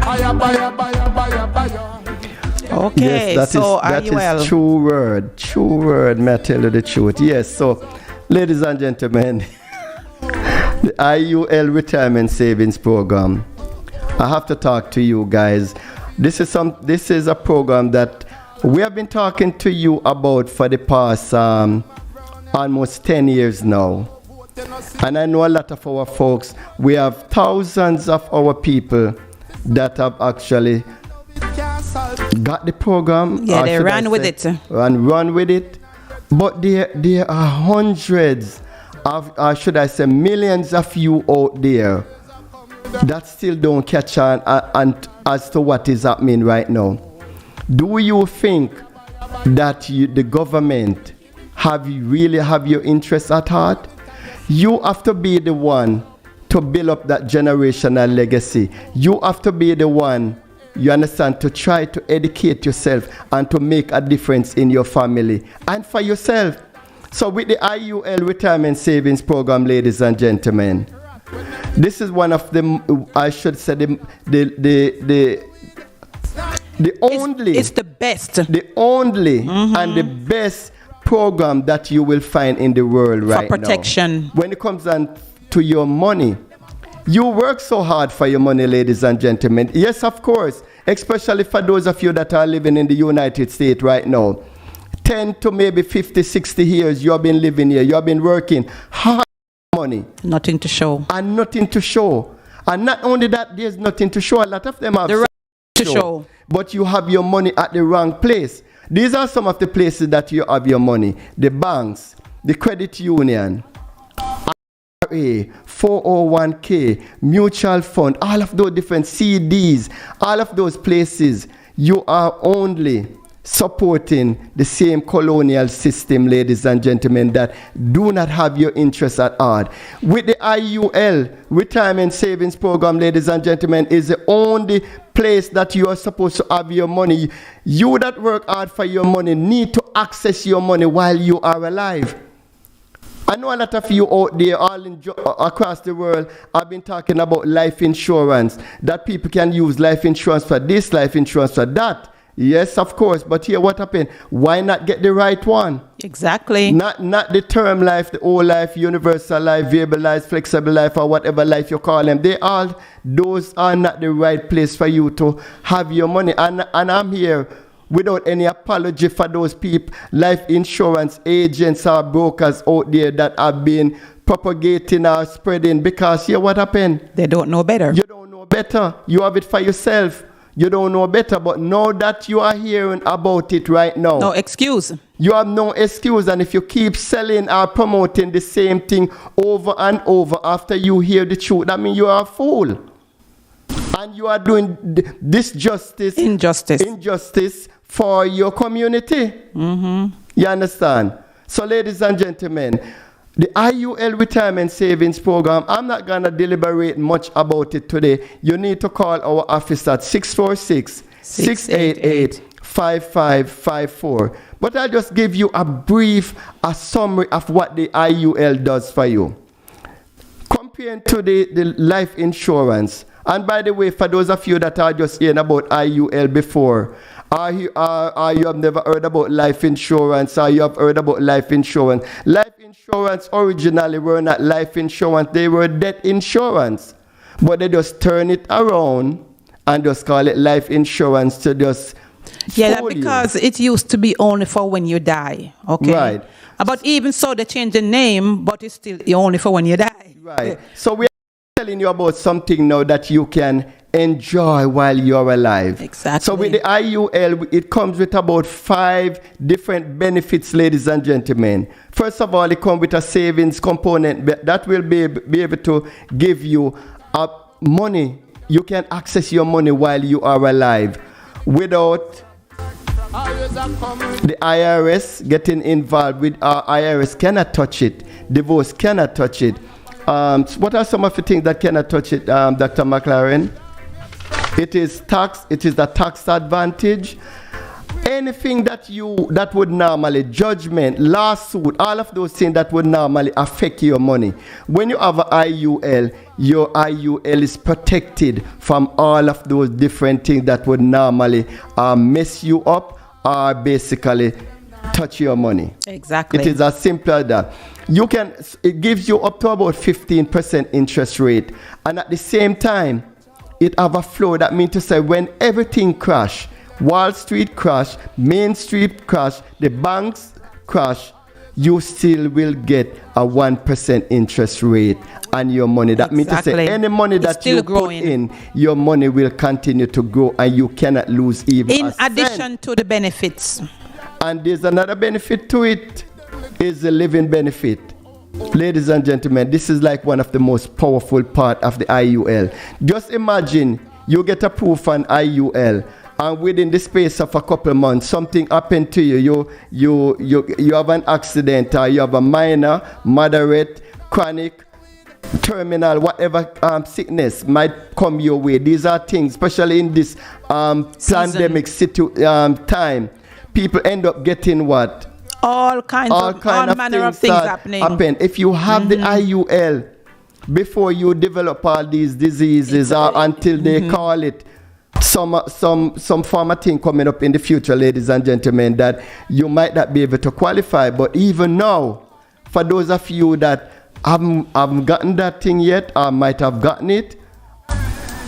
Buy. Okay, yes, that is true word, may I tell you the truth. Yes, so ladies and gentlemen, the IUL Retirement Savings Program, I have to talk to you guys. This is a program that we have been talking to you about for the past almost 10 years now. And I know a lot of our folks, we have thousands of our people that have actually got the program. Yeah, they ran with it. And run with it. But there are hundreds of, should I say, millions of you out there that still don't catch on and as to what is happening right now. Do you think that the government really have your interests at heart? You have to be the one to build up that generational legacy. You have to be the one, you understand, to try to educate yourself and to make a difference in your family and for yourself. So with the IUL Retirement Savings Program, ladies and gentlemen, this is one of the, I should say, the only, it's the best, the only and the best program that you will find in the world right now. For protection. When it comes down to your money, you work so hard for your money, ladies and gentlemen. Yes, of course, especially for those of you that are living in the United States right now. 10 to maybe 50, 60 years you have been living here. You have been working hard money. Nothing to show. And nothing to show. And not only that, there's nothing to show. A lot of them have The right to show. But you have your money at the wrong place. These are some of the places that you have your money. The banks, the credit union, IRA, 401k, mutual fund, all of those different CDs, all of those places, you are only supporting the same colonial system, ladies and gentlemen, that do not have your interests at heart. With the IUL, Retirement Savings Program, ladies and gentlemen, is the only place that you are supposed to have your money. You that work hard for your money need to access your money while you are alive. I know a lot of you out there all across the world have been talking about life insurance, that people can use life insurance for this, life insurance for that. Yes, of course, but here what happened? Why not get the right one? Exactly. Not the term life, the whole life, universal life, variable life, flexible life, or whatever life you call them. Those are not the right place for you to have your money. And I'm here without any apology for those people, life insurance agents or brokers out there that have been propagating or spreading, because here what happened? They don't know better. You don't know better. You have it for yourself. You don't know better, but now that you are hearing about it right now, no excuse. You have no excuse, and if you keep selling or promoting the same thing over and over after you hear the truth, that means you are a fool. And you are doing this injustice for your community. Mm-hmm. You understand? So, ladies and gentlemen, the IUL Retirement Savings Program, I'm not going to deliberate much about it today. You need to call our office at 646-688-5554. But I'll just give you a summary of what the IUL does for you. Compared to the life insurance, and by the way, for those of you that are just hearing about IUL before, or you have never heard about life insurance, or you have heard about life insurance. Life insurance originally were not life insurance, they were death insurance. But they just turn it around and just call it life insurance to just because it used to be only for when you die. Okay. Right. But even so, they changed the name, but it's still only for when you die. Right. So we are telling you about something now that you can enjoy while you're alive. Exactly. So with the IUL, it comes with about 5 different benefits, ladies and gentlemen. First of all, it comes with a savings component that will be able to give you money. You can access your money while you are alive without the IRS getting involved. With our IRS cannot touch it. Divorce cannot touch it. What are some of the things that cannot touch it, Dr. McLaren? It is tax. It is a tax advantage. Anything that would normally, judgment, lawsuit, all of those things that would normally affect your money. When you have an IUL, your IUL is protected from all of those different things that would normally mess you up or basically touch your money. Exactly. It is as simple as that. It gives you up to about 15% interest rate, and at the same time, it have a flow. That means to say when everything crash, Wall Street crash, Main Street crash, the banks crash, you still will get a 1% interest rate on your money. That means to say any money that you put in, your money will continue to grow and you cannot lose even in addition to the benefits. And there's another benefit to it, is the living benefit. Ladies and gentlemen, this is like one of the most powerful part of the IUL. Just imagine you get approved for an IUL, and within the space of a couple of months, something happened to you. You have an accident, or you have a minor, moderate, chronic, terminal, whatever sickness might come your way. These are things, especially in this pandemic time, people end up getting what? All manner of things happening. If you have the IUL before you develop all these diseases, or until they call it some form of thing coming up in the future, ladies and gentlemen, that you might not be able to qualify. But even now, for those of you that haven't gotten that thing yet, or might have gotten it,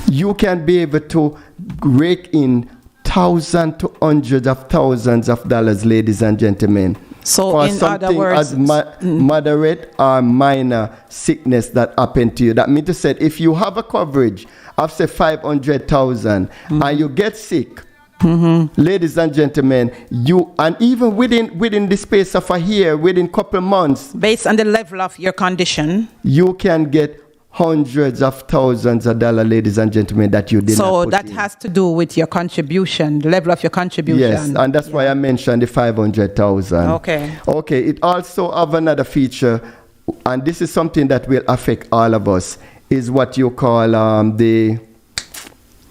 you can be able to rake in thousands to hundreds of thousands of dollars, ladies and gentlemen. So for in other something words, as moderate or minor sickness that happened to you. That means to say, if you have a coverage of say 500,000 and you get sick, ladies and gentlemen, you, and even within the space of a year, within couple months, based on the level of your condition, you can get hundreds of thousands of dollars, ladies and gentlemen, that you did not so put that in. has to do with your contribution, the level of your contribution. Yes, and that's why I mentioned the 500,000. Okay. Okay, it also have another feature, and this is something that will affect all of us, is what you call the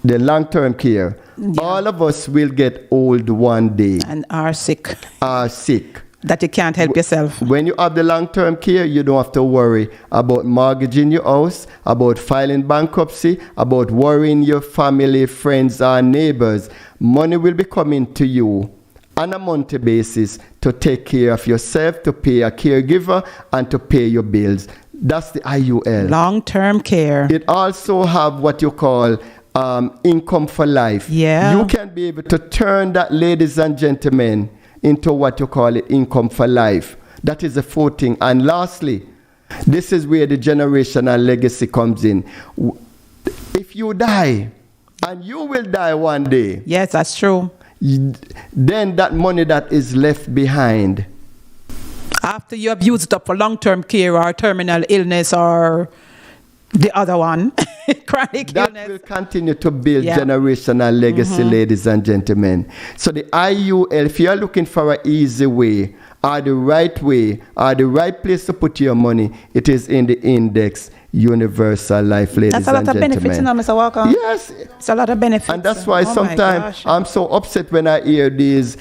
long-term care. Yeah. All of us will get old one day, And are sick, are sick. that you can't help yourself. When you have the long-term care, you don't have to worry about mortgaging your house, about filing bankruptcy, about worrying your family, friends, or neighbors. Money will be coming to you on a monthly basis to take care of yourself, to pay a caregiver, and to pay your bills. That's the IUL. Long-term care. It also have what you call income for life. Yeah. You can be able to turn that, ladies and gentlemen, into what you call it income for life. That is the fourth thing. And lastly, this is where the generational legacy comes in. If you die, and you will die one day, Yes, that's true. then that money that is left behind, After you have used it up for long-term care or terminal illness or the other one, chronic that illness. will continue to build Yeah. generational legacy, ladies and gentlemen. So the IUL, if you are looking for an easy way, or the right way, or the right place to put your money, it is in the Index Universal Life, ladies That's a lot and of gentlemen. benefits, you know, Mr. Walker. Yes, It's a lot of benefits. and that's why Oh my sometimes gosh. I'm so upset when I hear these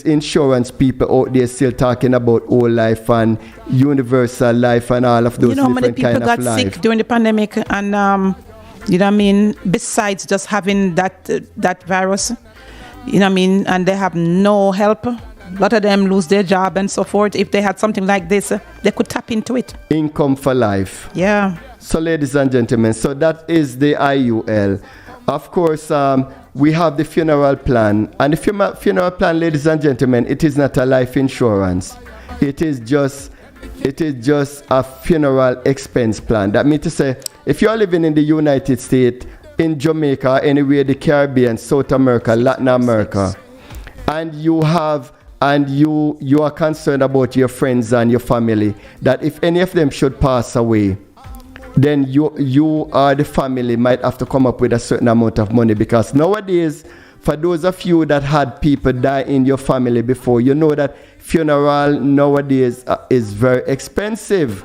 insurance people out there still talking about whole life and universal life and all of those You know how many different people kind got of life. sick during the pandemic, and you know what I mean, besides just having that virus, you know what I mean, and they have no help. A lot of them lose their job and so forth. If they had something like this, they could tap into it. Income for life. Yeah. So, ladies and gentlemen, so that is the IUL. Of course, we have the funeral plan. And the funeral plan, ladies and gentlemen, it is not a life insurance. It is just a funeral expense plan. That means to say, if you're living in the United States, in Jamaica, anywhere, the Caribbean, South America, Latin America, and you are concerned about your friends and your family, that if any of them should pass away, then you or the family might have to come up with a certain amount of money, because nowadays, for those of you that had people die in your family before, you know that funeral nowadays is very expensive.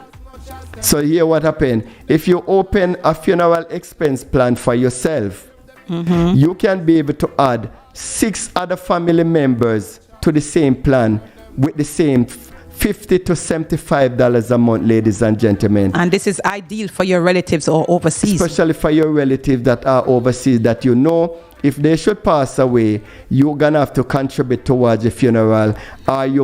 So here what happened, if you open a funeral expense plan for yourself, you can be able to add 6 other family members to the same plan with the same $50 to $75 a month, ladies and gentlemen. And this is ideal for your relatives or overseas. Especially for your relatives that are overseas, that you know if they should pass away, you're gonna have to contribute towards the funeral, or you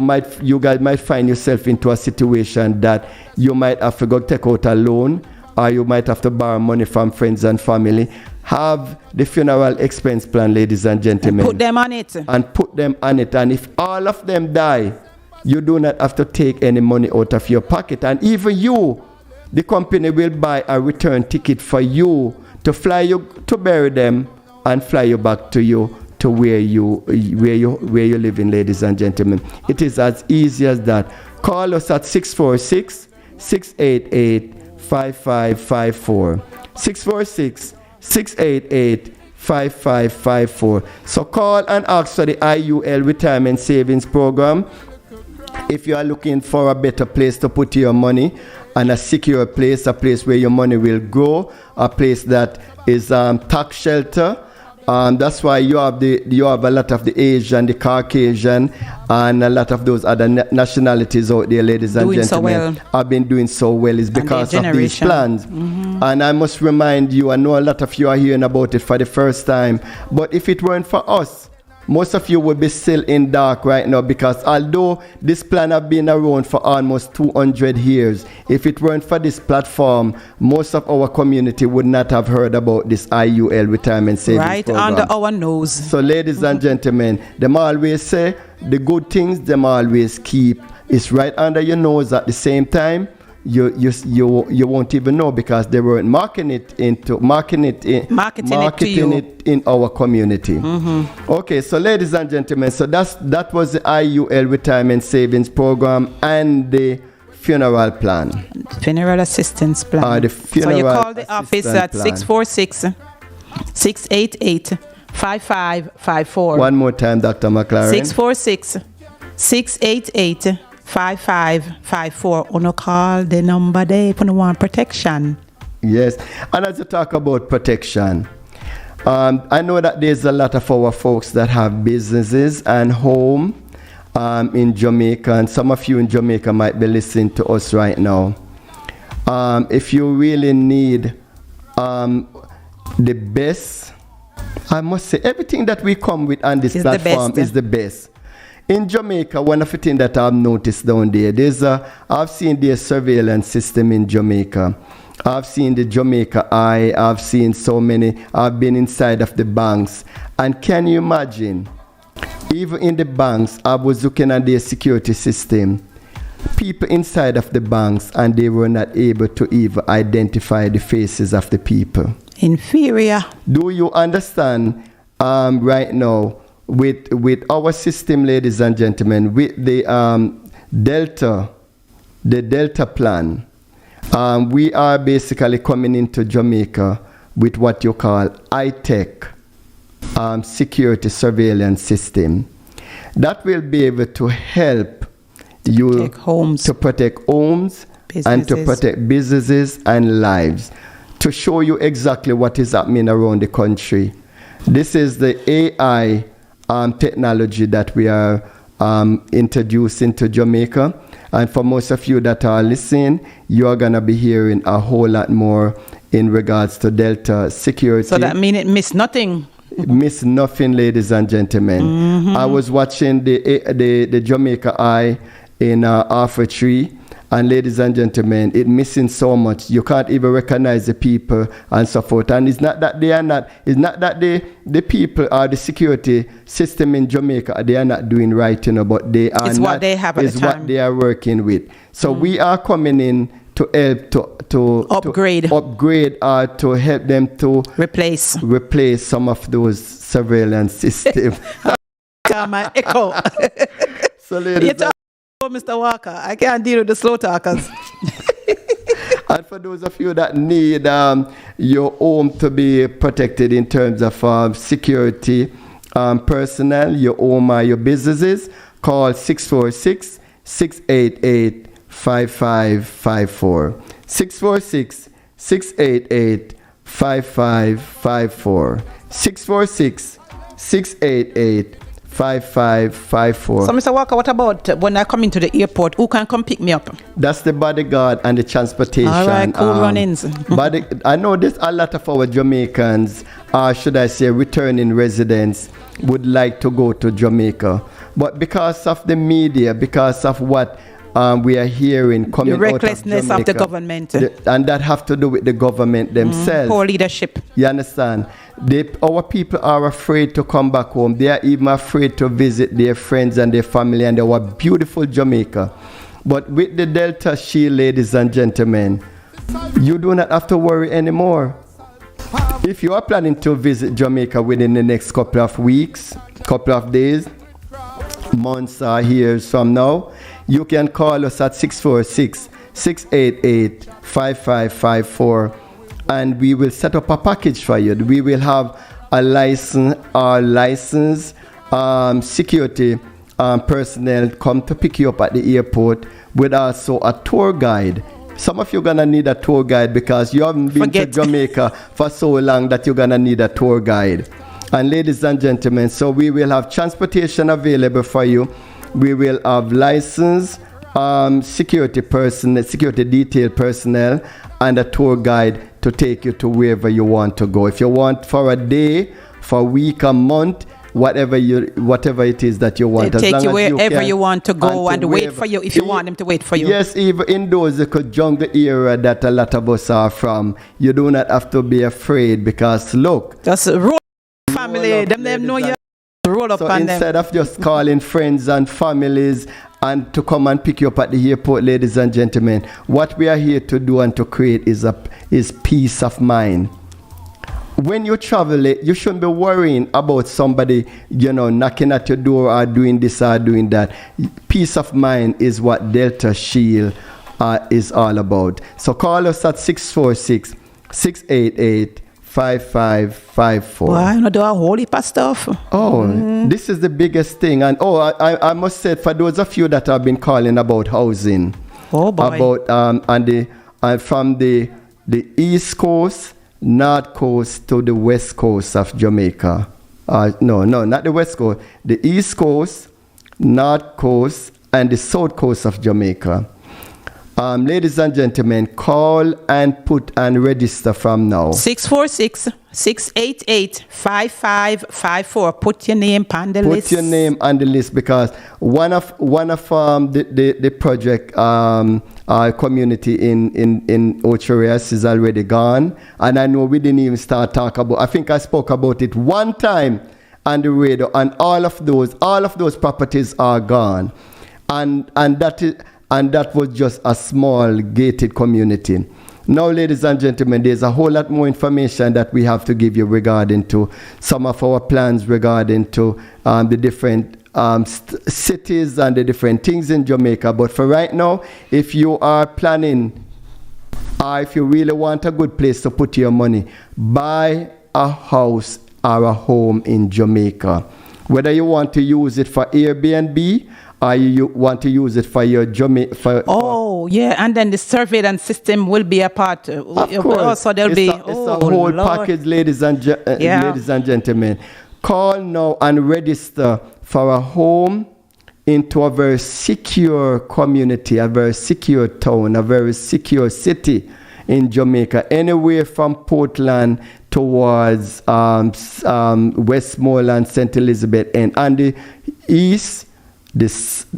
guys might find yourself into a situation that you might have to go take out a loan, or you might have to borrow money from friends and family. Have the funeral expense plan, ladies and gentlemen. Put them on it. And put them on it. And if all of them die, you do not have to take any money out of your pocket. And even you, the company will buy a return ticket for you to fly you to bury them and fly you back to you to where you living, ladies and gentlemen. It is as easy as that. Call us at 646-688-5554. 646-688-5554. So call and ask for the IUL Retirement Savings Program. If you are looking for a better place to put your money, and a secure place, a place where your money will grow, a place that is tax shelter. That's why you have a lot of the Asian, the Caucasian, and a lot of those other nationalities out there, ladies and gentlemen, so well. have been doing so well is because of these plans. And I must remind you, I know a lot of you are hearing about it for the first time, but if it weren't for us, most of you would be still in dark right now, because although this plan have been around for almost 200 years, if it weren't for this platform, most of our community would not have heard about this IUL retirement savings right program. under our nose. So ladies and gentlemen, them always say the good things them always keep. It's right under your nose. At the same time, you won't even know, because they weren't marketing it in our community. Okay, so ladies and gentlemen, so that was the IUL retirement savings program and the funeral plan. Funeral assistance plan. The funeral so you call the office at plan. 646-688-5554. One more time, Dr. McLaren. 646-688-5554. Uno call the number there if you want protection. Yes, and as you talk about protection, I know that there's a lot of our folks that have businesses and home in Jamaica, and some of you in Jamaica might be listening to us right now. If you really need the best, I must say, everything that we come with on this platform is the best. In Jamaica, one of the things that I've noticed down there, I've seen the surveillance system in Jamaica. I've seen the Jamaica Eye. I've seen so many. I've been inside of the banks. And can you imagine, even in the banks, I was looking at their security system. People inside of the banks, and they were not able to even identify the faces of the people. Inferior. Do you understand right now, with our system, ladies and gentlemen, with the Delta plan, we are basically coming into Jamaica with what you call high-tech security surveillance system that will be able to help you to protect homes and to protect businesses and lives, to show you exactly what is happening around the country. This is the AI technology that we are introducing to Jamaica. And for most of you that are listening, you are going to be hearing a whole lot more in regards to Delta security. So that means it missed nothing. Miss nothing, ladies and gentlemen. I was watching the Jamaica Eye in Arthur Tree, and ladies and gentlemen, it missing so much. You can't even recognize the people and so forth. And it's not that the people or the security system in Jamaica, they are not doing right, but they are it's what they have at the time. What they are working with. So we are coming in to help to upgrade or to help them to replace some of those surveillance systems. My echo. So ladies, Mr. Walker, I can't deal with the slow talkers. And for those of you that need your home to be protected in terms of security personnel, your home or your businesses, call 646-688-5554. 646-688-5554. 646-688-5554. So, Mr. Walker, what about when I come into the airport? Who can come pick me up? That's the bodyguard and the transportation. All right, cool run-ins. But I know there's a lot of our Jamaicans, should I say returning residents, would like to go to Jamaica. But because of the media, because of what we are hearing coming out of Jamaica, the recklessness of the government. And that have to do with the government themselves. Poor leadership. You understand? Our people are afraid to come back home. They are even afraid to visit their friends and their family and our beautiful Jamaica. But with the Delta Shield, ladies and gentlemen, you do not have to worry anymore. If you are planning to visit Jamaica within the next couple of weeks, couple of days, months or years from now, you can call us at 646-688-5554. And we will set up a package for you. We will have a licensed security personnel come to pick you up at the airport, with also a tour guide. Some of you are going to need a tour guide because you haven't been to Jamaica for so long that you're going to need a tour guide. And ladies and gentlemen, so we will have transportation available for you. We will have licensed security detail personnel and a tour guide to take you to wherever you want to go. If you want for a day, for a week, a month, whatever it is that you want. They as take long you as wherever can, you want to go and wait wherever- for you if you want them to wait for you. Yes, even in those jungle area that a lot of us are from, you do not have to be afraid because look, Just roll family. Roll up, Them ladies know you. and- Roll up so on them. instead of just calling friends and families and to come and pick you up at the airport, ladies and gentlemen, what we are here to do and to create is peace of mind. When you travel, you shouldn't be worrying about somebody, knocking at your door or doing this or doing that. Peace of mind is what Delta Shield is all about. So call us at 646-688-5554. Well, I know do a whole heap of stuff. Oh, this is the biggest thing. And I must say, for those of you that have been calling about housing, Oh boy. about from the East Coast, North Coast to the West Coast of Jamaica. No, not the West Coast. The East Coast, North Coast, and the South Coast of Jamaica. Ladies and gentlemen, call and put and register from now. 646-688-5554. Put your name on the list. Put your name on the list because one of the project community in Ocho Rios is already gone, and I know we didn't even start talk about. I think I spoke about it one time on the radio, and all of those properties are gone, and that was just a small gated community. Now, ladies and gentlemen, there's a whole lot more information that we have to give you regarding to some of our plans regarding to the different cities and the different things in Jamaica. But for right now, if you are planning, or if you really want a good place to put your money, buy a house or a home in Jamaica. Whether you want to use it for Airbnb or you want to use it for your Jamaica. Yeah, and then the surveillance system will be a part. Of course. So there'll It's be a whole Lord. package, ladies and gentlemen. Call now and register for a home into a very secure community, a very secure town, a very secure city in Jamaica, anywhere from Portland towards Westmoreland, St. Elizabeth, and on the east, the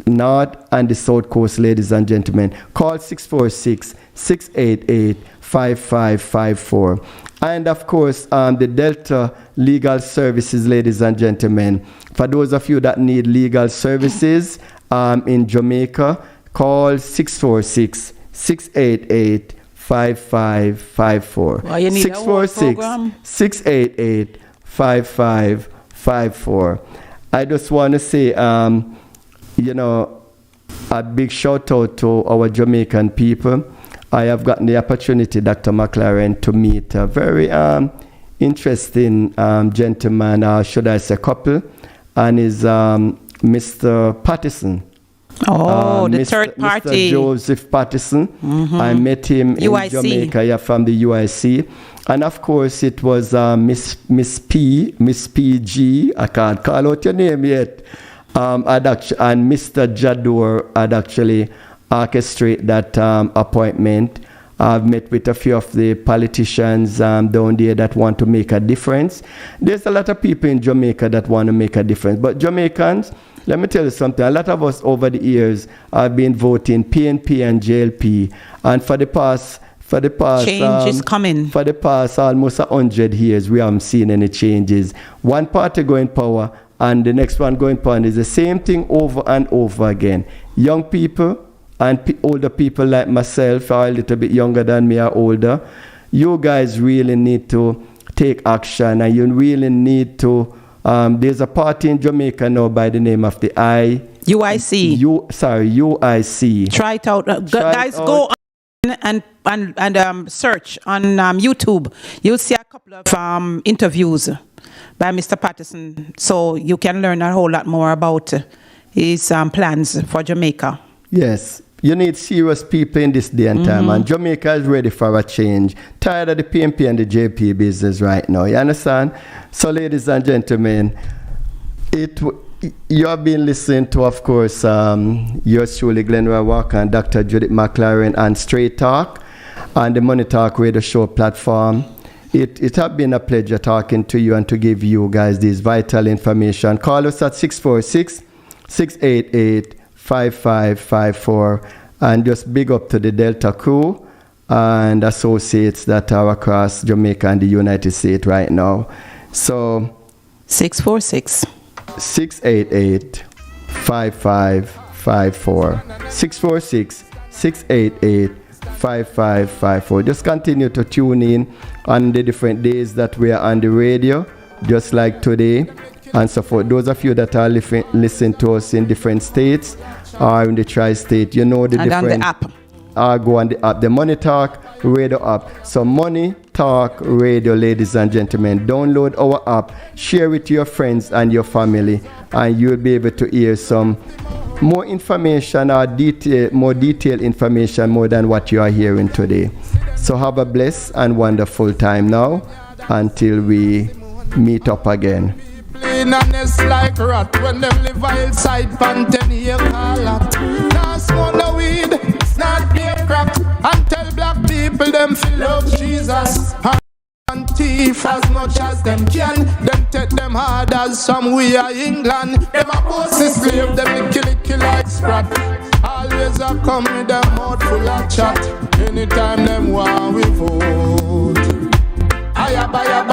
north, and the south coast, ladies and gentlemen. Call 646-688-5554. And of course, the Delta Legal Services, ladies and gentlemen. For those of you that need legal services in Jamaica, call 646-688-5554. Well, you need a whole program. 646-688-5554. I just want to say, a big shout out to our Jamaican people. I have gotten the opportunity, Dr. McLaren, to meet a very interesting gentleman, or should I say couple, and is Mr. Patterson. The third party. Mr. Joseph Patterson. I met him UIC. in Jamaica, from the UIC. And of course, it was Miss PG. I can't call out your name yet. And Mr. Jador had actually orchestrated that appointment. I've met with a few of the politicians down there that want to make a difference. There's a lot of people in Jamaica that want to make a difference. But Jamaicans, let me tell you something. A lot of us over the years have been voting PNP and JLP. And for the past change is coming. For the past almost 100 years, we haven't seen any changes. One party going power and the next one going power. And it's the same thing over and over again. Young people and older people like myself, or a little bit younger than me or older, you guys really need to take action, and you really need to. There's a party in Jamaica now by the name of the UIC. UIC. Try it out, guys. Go on and search on YouTube. You'll see a couple of interviews by Mr. Patterson, so you can learn a whole lot more about his plans for Jamaica. Yes. You need serious people in this day and time, and Jamaica is ready for a change. Tired of the PNP and the JP business right now, you understand? So, ladies and gentlemen, you have been listening to, of course, yours truly, Glenroy Walker and Dr. Judith McLaren, and Straight Talk on the Money Talk Radio Show platform. It has been a pleasure talking to you and to give you guys this vital information. Call us at 646-688-5554 and just big up to the Delta crew and associates that are across Jamaica and the United States right now. So 646 688 5554 646 688 5554. Just continue to tune in on the different days that we are on the radio, just like today. And so for those of you that are listening to us in different states or in the tri-state, you know the and different... on the app. Go on the app, the Money Talk Radio app. So Money Talk Radio, ladies and gentlemen, download our app, share it to your friends and your family, and you'll be able to hear some more information or more detailed information more than what you are hearing today. So have a blessed and wonderful time now until we meet up again. Honest like rat when them live outside Pantene now smoke no weed, not beer crack, and tell black people them fill up Jesus and thief as much as them can. Them take them hard as some we are England. Them a post the slave, them kill like sprat. Always a come with them mouth full of chat. Anytime them want we vote. Aya baya.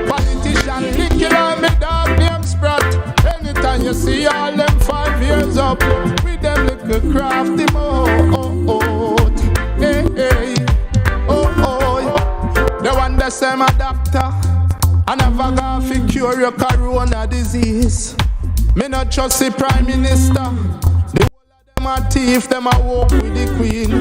Politician kill on me dog name sprat. Anytime you see all them 5 years up with them little crafty mode. Hey. They want the same a doctor. I never got to cure your corona disease. Me not trust the prime minister. The whole of them a thief, them a walk with the queen.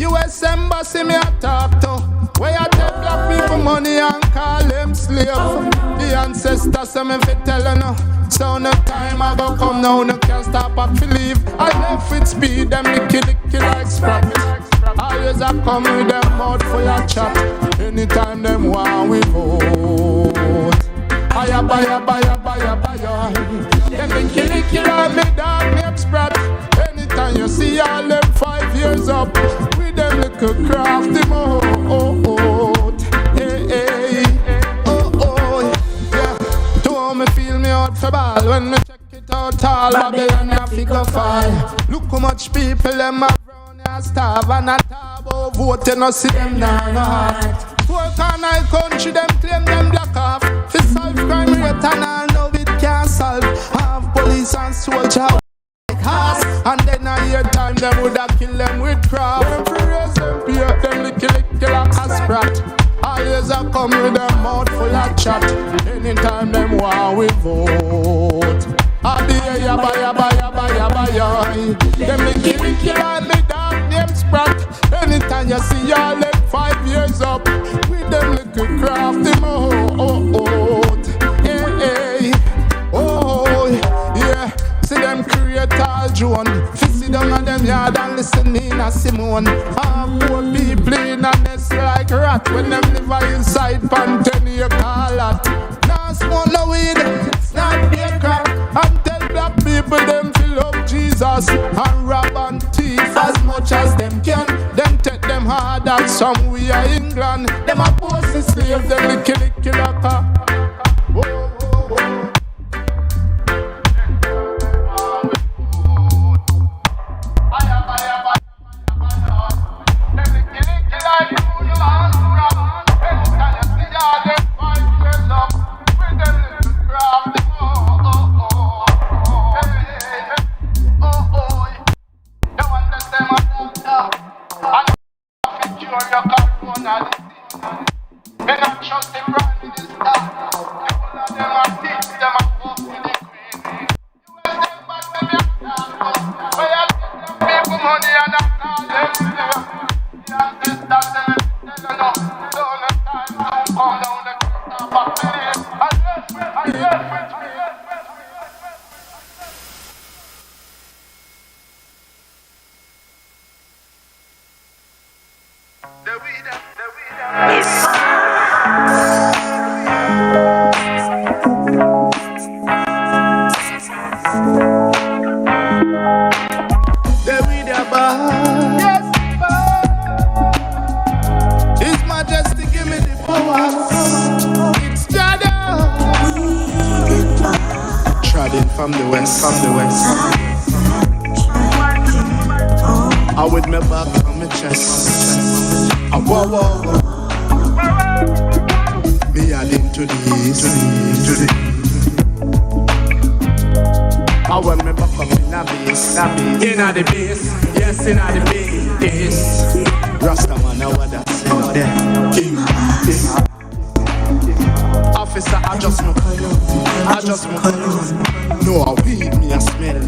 US embassy me a talk to. Where you take black people money and call them slave. The ancestors say me fi tell you no. So no time I go come now, no can't stop back fi leave. I left with speed, them licky like scrap. Always I come with them mouth full of chat. Anytime them want we vote. Aya baya. Them licky on me dog name sprat. Anytime you see all them 5 years up with them little crafty mode. Hey. Yeah. To me feel me out for ball when me check it out all Babylon a figure fall. Look how much people them have round here starve and a tabo vote you no see them now no heart. Poor canal country them claim them black off. For solve crime rate and all know it can't solve. Have police and soldier and then a year time them woulda kill them with craft. Them free raise them peer, them licky like a sprat. Always a come with them mouth full of chat. Anytime them want we vote. I be a baya. Them licky like me dog name sprat. Anytime you see all them 5 years up with them little crafty mouth. Hey. Oh yeah. See them create all Joan. Sit down on them yard and listen in a Simone. Poor people in a nest like rat. When them live inside Pantene you call that. Now smoke no weed, it's not beer crack. And tell black people them fill up Jesus. And rob and thief as much as them can. Them take them hard as some we are England. Them a post the slave, them licky like a. The from the west. I with my back on my chest. Whoa, whoa, whoa. Me adding to the east. I want me back up in a base. Inna the base, yes, inna the base. Rasta man, I what that say there. Officer, I just smoke alone. No, I weed me, I smell.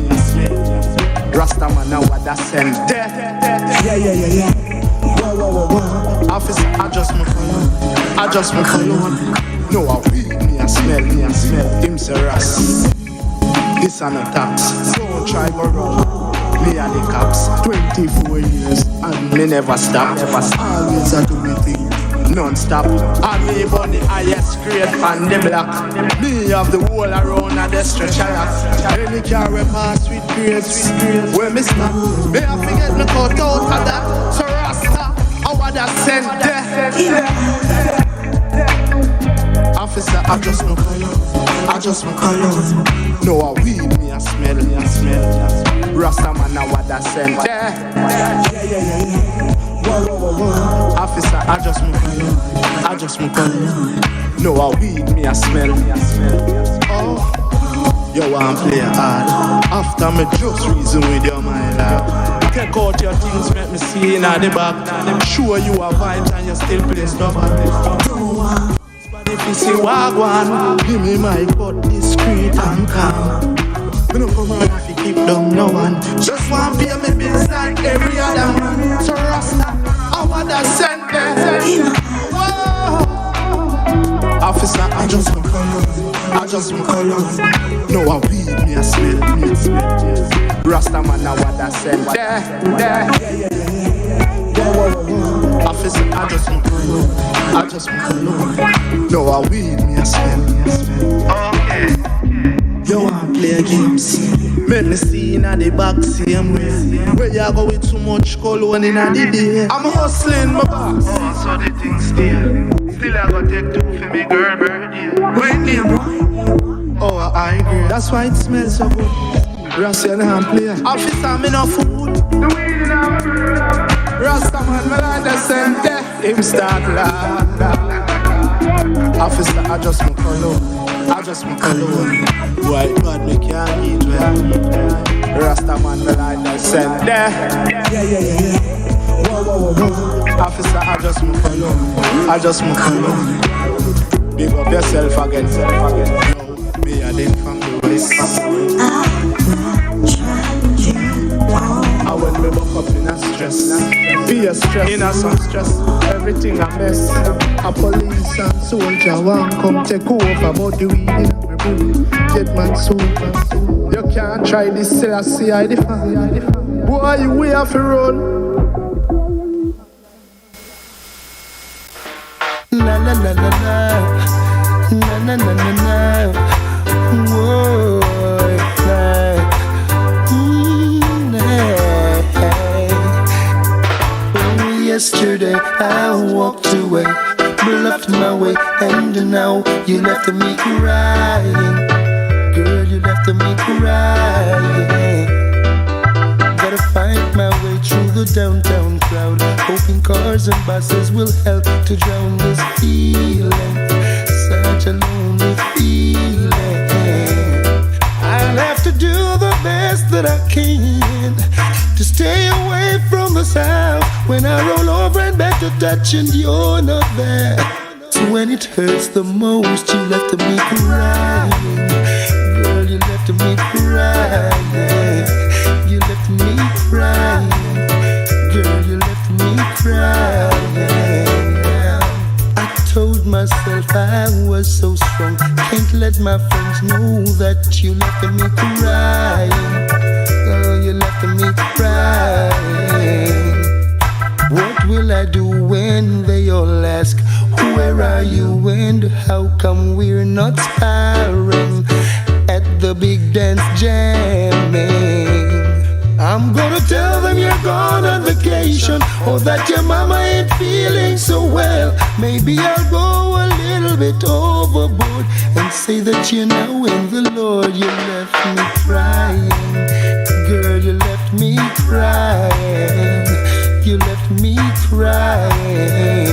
Rasta man, I what that say there. Yeah. Whoa. Officer, I just smoke alone. No, I weed me, I smell. Him say Ras. This an attack. Don't try go wrong. Me and the cops 24 years and me never stop. Always I do me thing non-stop. I me on the highest grade on the block. Me have the whole around and the stretch a lot. Any car we pass with grades. When me stop, me have to get me cut out of that. So Rasta, I want that send there. Officer, I just smoke alone. No, I weed me, I smell. Rasta man, I want that scent. Yeah. Officer, I just smoke alone. No, I weed me, I smell. Oh, you want play hard. After me just reason with your mind, lad. Take out your things, make me see in the back. Sure you are vibes and you still play stuff. If you see Wagwan, give me my cut discreet and calm. Me no come around if you keep down no one. Just want to pay me bills like every other man. So Rasta, I want that sent there. Officer, I just smoke alone. No, I weed me, I smell. Rasta man, I want that sent there. Officer, I just smoke alone. No, I weed me, I smell. Okay. You want play games? Make me see inna the back same way. Where you go with too much cologne inna the day? I'm hustling my boss. Oh, so the things still I go take two for me girl birthday. When name? Oh, I agree. That's why it smells so good. Rasta and play. Officer, me no food. The weed in our Rasta man, me like the same day. Him start laugh. Officer, I just smoke alone. Why God me can't eat well. Rasta man, me like the same day. Yeah. Whoa. Officer, I just smoke alone. Big up yourself again. No, me a link from the west. I when me woke up in a stress, fear stress, in a some stress, everything a mess. A police and soldier want come take over, but the weed in my room, get man super. You can't try this, say I see I define. Boy, you way off the road. Na na na na na, na na na na. Whoa, yesterday I walked away, left my way, and now you left me crying. Girl, you left me crying. Gotta find my way through the downtown crowd, hoping cars and buses will help to drown this feeling, such a lonely feeling. I'll have to do the best that I can to stay away from the south. When I roll over and back to touch and you're not there. So when it hurts the most, you left me crying. Girl, you left me crying. You left me crying. Girl, you left me crying. I told myself I was so strong, can't let my friends know that you left me crying. Oh, you left me crying. What will I do when they all ask, where are you and how come we're not sparring at the big dance jamming? I'm gonna tell them you're gone on vacation, or that your mama ain't feeling so well. Maybe I'll go a little bit overboard and say that you're now in the Lord, you left left me crying. Girl, you left me crying. You left me crying.